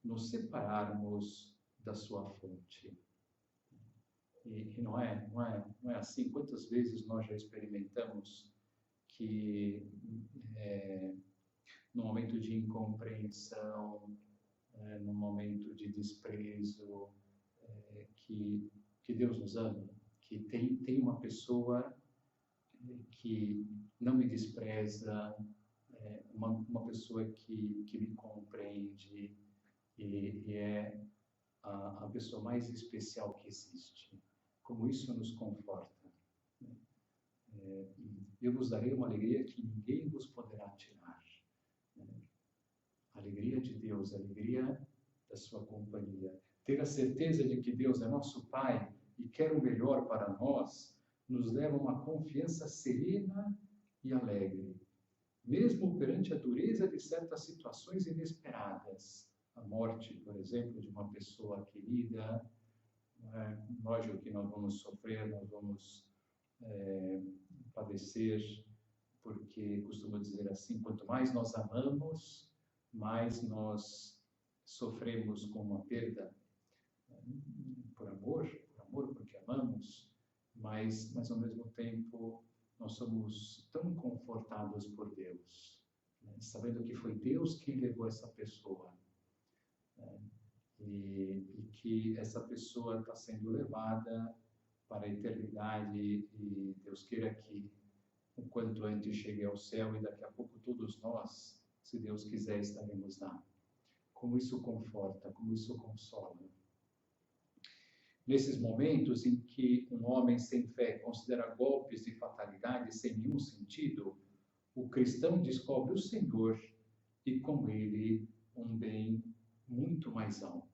nos separarmos da sua fonte. E não é assim. Quantas vezes nós já experimentamos que no momento de incompreensão, no momento de desprezo, que Deus nos ama, que tem uma pessoa que não me despreza, uma pessoa que me compreende e é a pessoa mais especial que existe. Como isso nos conforta. Eu vos darei uma alegria que ninguém vos poderá tirar. A alegria de Deus, a alegria da sua companhia. Ter a certeza de que Deus é nosso Pai e quer o melhor para nós, nos leva a uma confiança serena e alegre. Mesmo perante a dureza de certas situações inesperadas, a morte, por exemplo, de uma pessoa querida, lógico que nós vamos sofrer, nós vamos padecer, porque costumo dizer assim, quanto mais nós amamos, mais nós sofremos com uma perda, por amor, porque amamos, mas ao mesmo tempo nós somos tão confortados por Deus, sabendo que foi Deus quem levou essa pessoa, e que essa pessoa está sendo levada para a eternidade, e Deus queira que o quanto antes chegue ao céu, e daqui a pouco todos nós, se Deus quiser, estaremos lá. Como isso conforta, como isso consola. Nesses momentos em que um homem sem fé considera golpes de fatalidade sem nenhum sentido, o cristão descobre o Senhor e com ele um bem muito mais alto.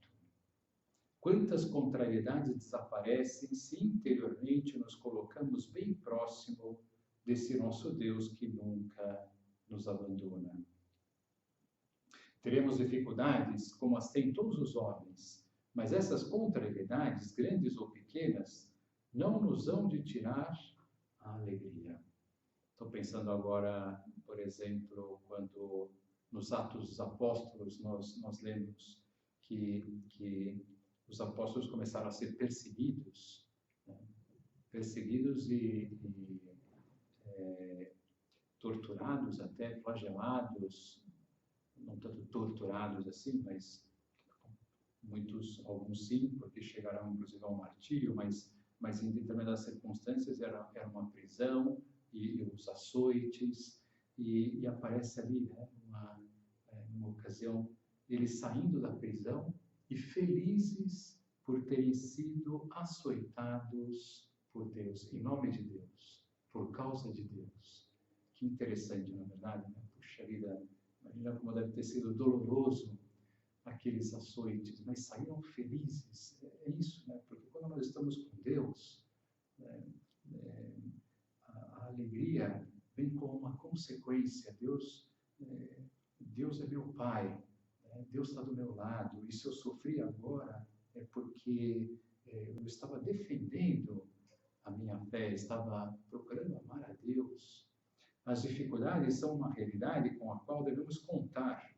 Quantas contrariedades desaparecem se interiormente nos colocamos bem próximo desse nosso Deus que nunca nos abandona. Teremos dificuldades, como as têm todos os homens, mas essas contrariedades, grandes ou pequenas, não nos hão de tirar a alegria. Estou pensando agora, por exemplo, quando nos Atos dos Apóstolos nós lemos que os apóstolos começaram a ser perseguidos, perseguidos e torturados, até flagelados, não tanto torturados assim, mas alguns sim, porque chegaram inclusive ao martírio, mas em determinadas circunstâncias era uma prisão e os açoites, e aparece ali, numa ocasião, eles saindo da prisão e felizes por terem sido açoitados por Deus, em nome de Deus, por causa de Deus. Que interessante, na verdade, né? Puxa vida, imagina como deve ter sido doloroso aqueles açoites, mas saíram felizes. É isso, né? Porque quando nós estamos com Deus, a alegria vem como uma consequência. Deus é meu Pai, Deus está do meu lado, e se eu sofri agora é porque eu estava defendendo a minha fé, estava procurando amar a Deus. As dificuldades são uma realidade com a qual devemos contar.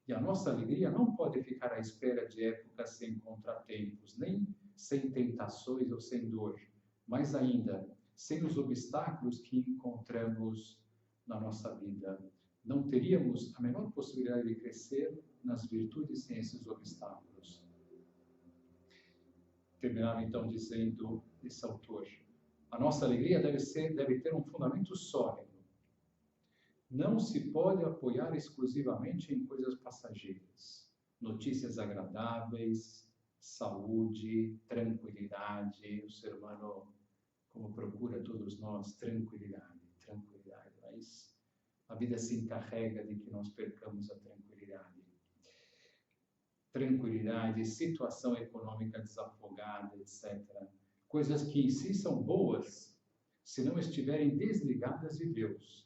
E a nossa alegria não pode ficar à espera de épocas sem contratempos, nem sem tentações ou sem dor, mas ainda sem os obstáculos que encontramos na nossa vida. Não teríamos a menor possibilidade de crescer nas virtudes sem esses obstáculos. Terminava então dizendo esse autor: a nossa alegria deve ter um fundamento sólido. Não se pode apoiar exclusivamente em coisas passageiras, notícias agradáveis, saúde, tranquilidade. O ser humano, como procura todos nós, tranquilidade, mas a vida se encarrega de que nós percamos a tranquilidade. Tranquilidade, situação econômica desafogada, etc. Coisas que em si são boas, se não estiverem desligadas de Deus,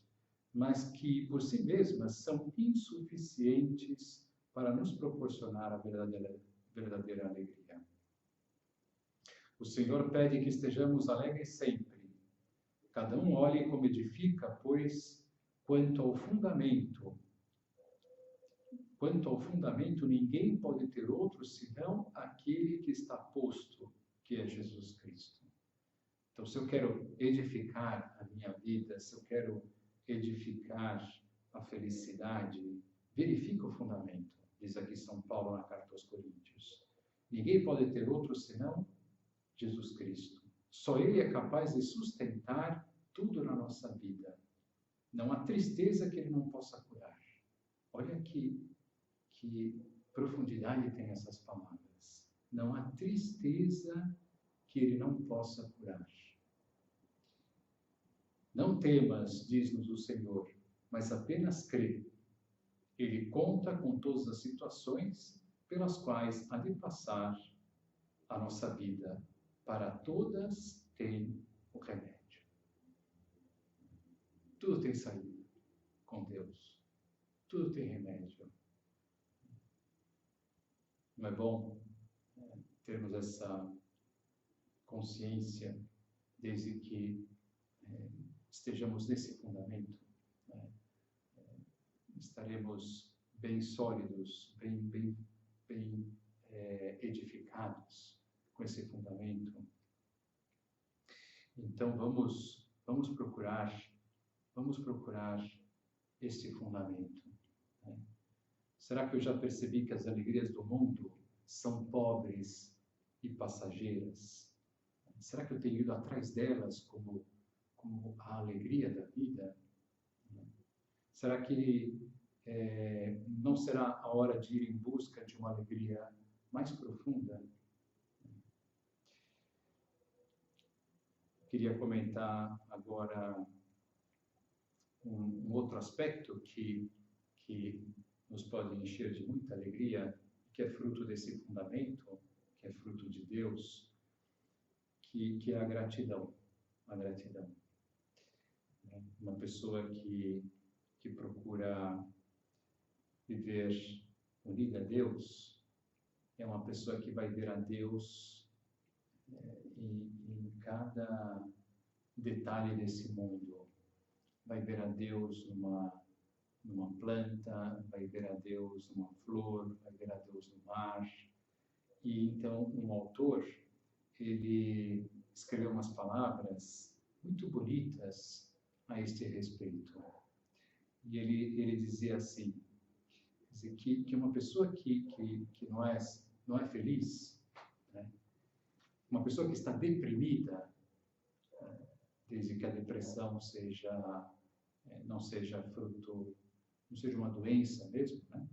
mas que por si mesmas são insuficientes para nos proporcionar a verdadeira alegria. O Senhor pede que estejamos alegres sempre. Cada um olhe como edifica, pois, quanto ao fundamento, Quanto ao fundamento, ninguém pode ter outro senão aquele que está posto, que é Jesus Cristo. Então, se eu quero edificar a minha vida, se eu quero edificar a felicidade, verifica o fundamento, diz aqui São Paulo na carta aos Coríntios. Ninguém pode ter outro senão Jesus Cristo. Só Ele é capaz de sustentar tudo na nossa vida. Não há tristeza que Ele não possa curar. Olha que profundidade tem essas palavras. Não há tristeza que Ele não possa curar. Não temas, diz-nos o Senhor, mas apenas crê. Ele conta com todas as situações pelas quais há de passar a nossa vida. Para todas tem o remédio. Tudo tem saída com Deus. Tudo tem remédio. Não é bom termos essa consciência desde que estejamos nesse fundamento, né? Estaremos bem sólidos, bem edificados com esse fundamento. Então vamos procurar este fundamento, né? Será que eu já percebi que as alegrias do mundo são pobres e passageiras? Será que eu tenho ido atrás delas como a alegria da vida? Será que não será a hora de ir em busca de uma alegria mais profunda? Queria comentar agora um outro aspecto que nos pode encher de muita alegria, que é fruto desse fundamento, que é fruto de Deus, que é a gratidão. A gratidão. Uma pessoa que procura viver unida a Deus é uma pessoa que vai ver a Deus em cada detalhe desse mundo. Vai ver a Deus numa planta, vai ver a Deus numa flor, vai ver a Deus no mar. E então um autor, ele escreveu umas palavras muito bonitas a este respeito. E ele dizia assim, que uma pessoa que não é feliz, né? Uma pessoa que está deprimida, desde que a depressão não seja fruto, não seja uma doença mesmo, né?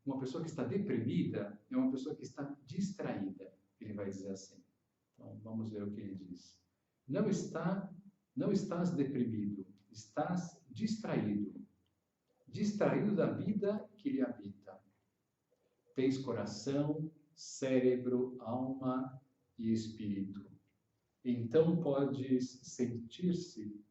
Uma pessoa que está deprimida é uma pessoa que está distraída, ele vai dizer assim. Então, vamos ver o que ele diz. Não estás deprimido, estás distraído. Distraído da vida que lhe habita. Tens coração, cérebro, alma e espírito. Então podes sentir-se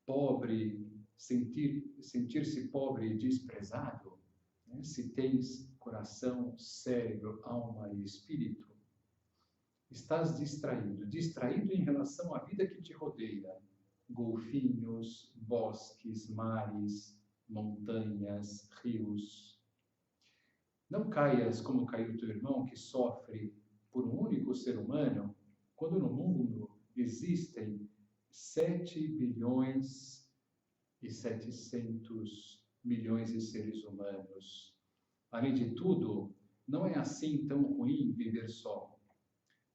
pobre, sentir-se pobre e desprezado, né? Se tens coração, cérebro, alma e espírito. Estás distraído em relação à vida que te rodeia. Golfinhos, bosques, mares, montanhas, rios. Não caias como caiu teu irmão que sofre por um único ser humano, quando no mundo existem 7 bilhões e 700 milhões de seres humanos. Além de tudo, não é assim tão ruim viver só.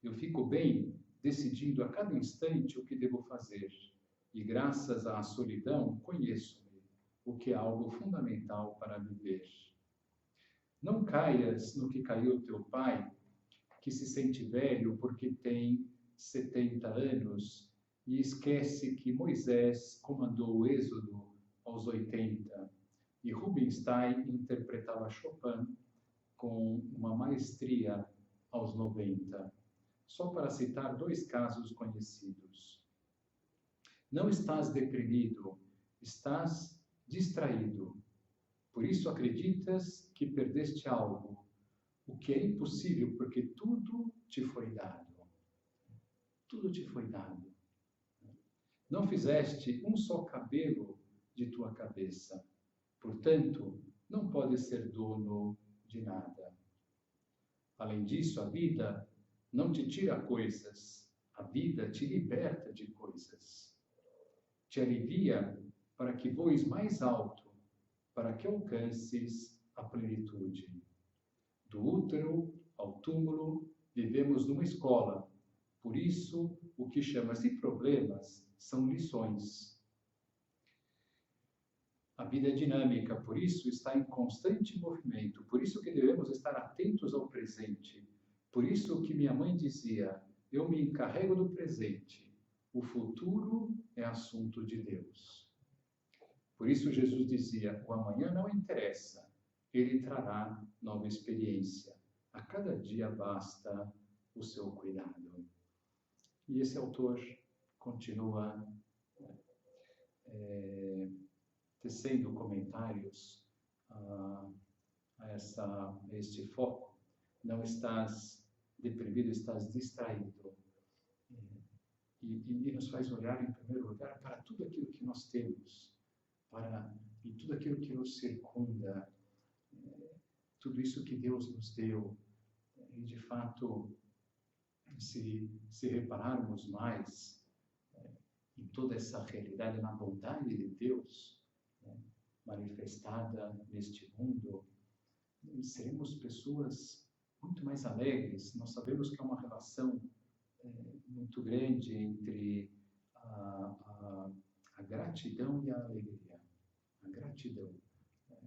Eu fico bem decidindo a cada instante o que devo fazer. E graças à solidão, conheço-me, o que é algo fundamental para viver. Não caias no que caiu teu pai, que se sente velho porque tem 70 anos e esquece que Moisés comandou o êxodo aos 80 e Rubinstein interpretava Chopin com uma maestria aos 90. Só para citar 2 casos conhecidos. Não estás deprimido, estás distraído. Por isso acreditas que perdeste algo, o que é impossível, porque tudo te foi dado. Tudo te foi dado. Não fizeste um só cabelo de tua cabeça. Portanto, não pode ser dono de nada. Além disso, a vida não te tira coisas, a vida te liberta de coisas. Te alivia para que voes mais alto, para que alcances a plenitude. Do útero ao túmulo, vivemos numa escola. Por isso, o que chamas de problemas são lições. A vida é dinâmica, por isso está em constante movimento. Por isso que devemos estar atentos ao presente. Por isso que minha mãe dizia, eu me encarrego do presente. O futuro é assunto de Deus. Por isso Jesus dizia, o amanhã não interessa. Ele trará nova experiência. A cada dia basta o seu cuidado. E esse autor continua tecendo comentários a este foco. Não estás deprimido, estás distraído. E nos faz olhar, em primeiro lugar, para tudo aquilo que nós temos, e tudo aquilo que nos circunda, tudo isso que Deus nos deu. E, de fato, se repararmos mais em toda essa realidade, na bondade de Deus, manifestada neste mundo, seremos pessoas muito mais alegres. Nós sabemos que há uma relação muito grande entre a gratidão e a alegria. A gratidão.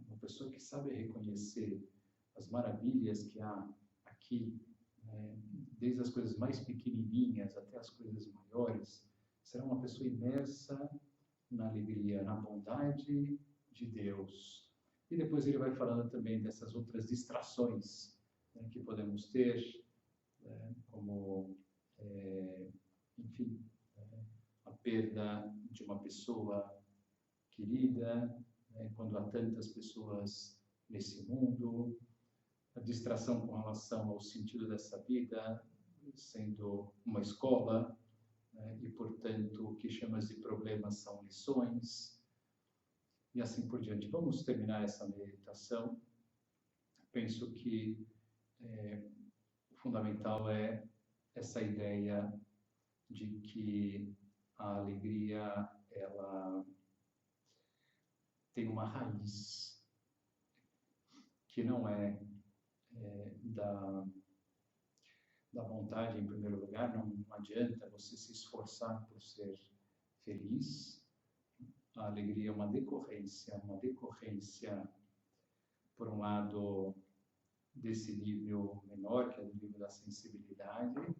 Uma pessoa que sabe reconhecer as maravilhas que há aqui, desde as coisas mais pequenininhas até as coisas maiores, será uma pessoa imersa na alegria, na bondade de Deus. E depois ele vai falando também dessas outras distrações que podemos ter, como, enfim, a perda de uma pessoa querida, quando há tantas pessoas nesse mundo, a distração com relação ao sentido dessa vida, sendo uma escola, e, portanto, o que chamas de problemas são lições, e assim por diante. Vamos terminar essa meditação. Penso que o fundamental é essa ideia de que a alegria, ela tem uma raiz que não é da vontade, em primeiro lugar. Não adianta você se esforçar por ser feliz. A alegria é uma decorrência, por um lado, desse nível menor, que é o nível da sensibilidade,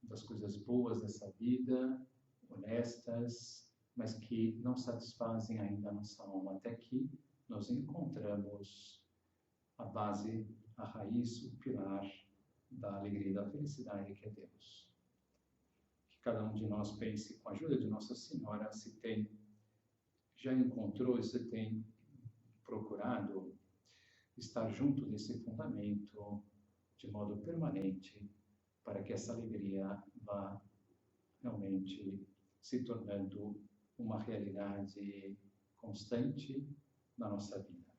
das coisas boas dessa vida, honestas, mas que não satisfazem ainda a nossa alma, até que nós encontramos a base, a raiz, o pilar da alegria e da felicidade, que é Deus. Que cada um de nós pense, com a ajuda de Nossa Senhora, se já encontrou, se tem procurado estar junto desse fundamento de modo permanente, para que essa alegria vá realmente se tornando uma realidade constante na nossa vida.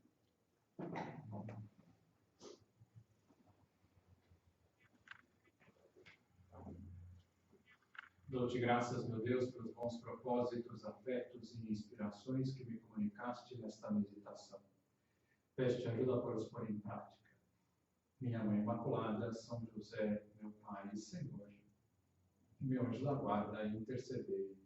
Dou-te graças, meu Deus, pelos bons propósitos, afetos e inspirações que me comunicaste nesta meditação. Peço-te ajuda para os pôr em prática. Minha Mãe Imaculada, São José, meu Pai e Senhor, meu anjo da guarda, intercedei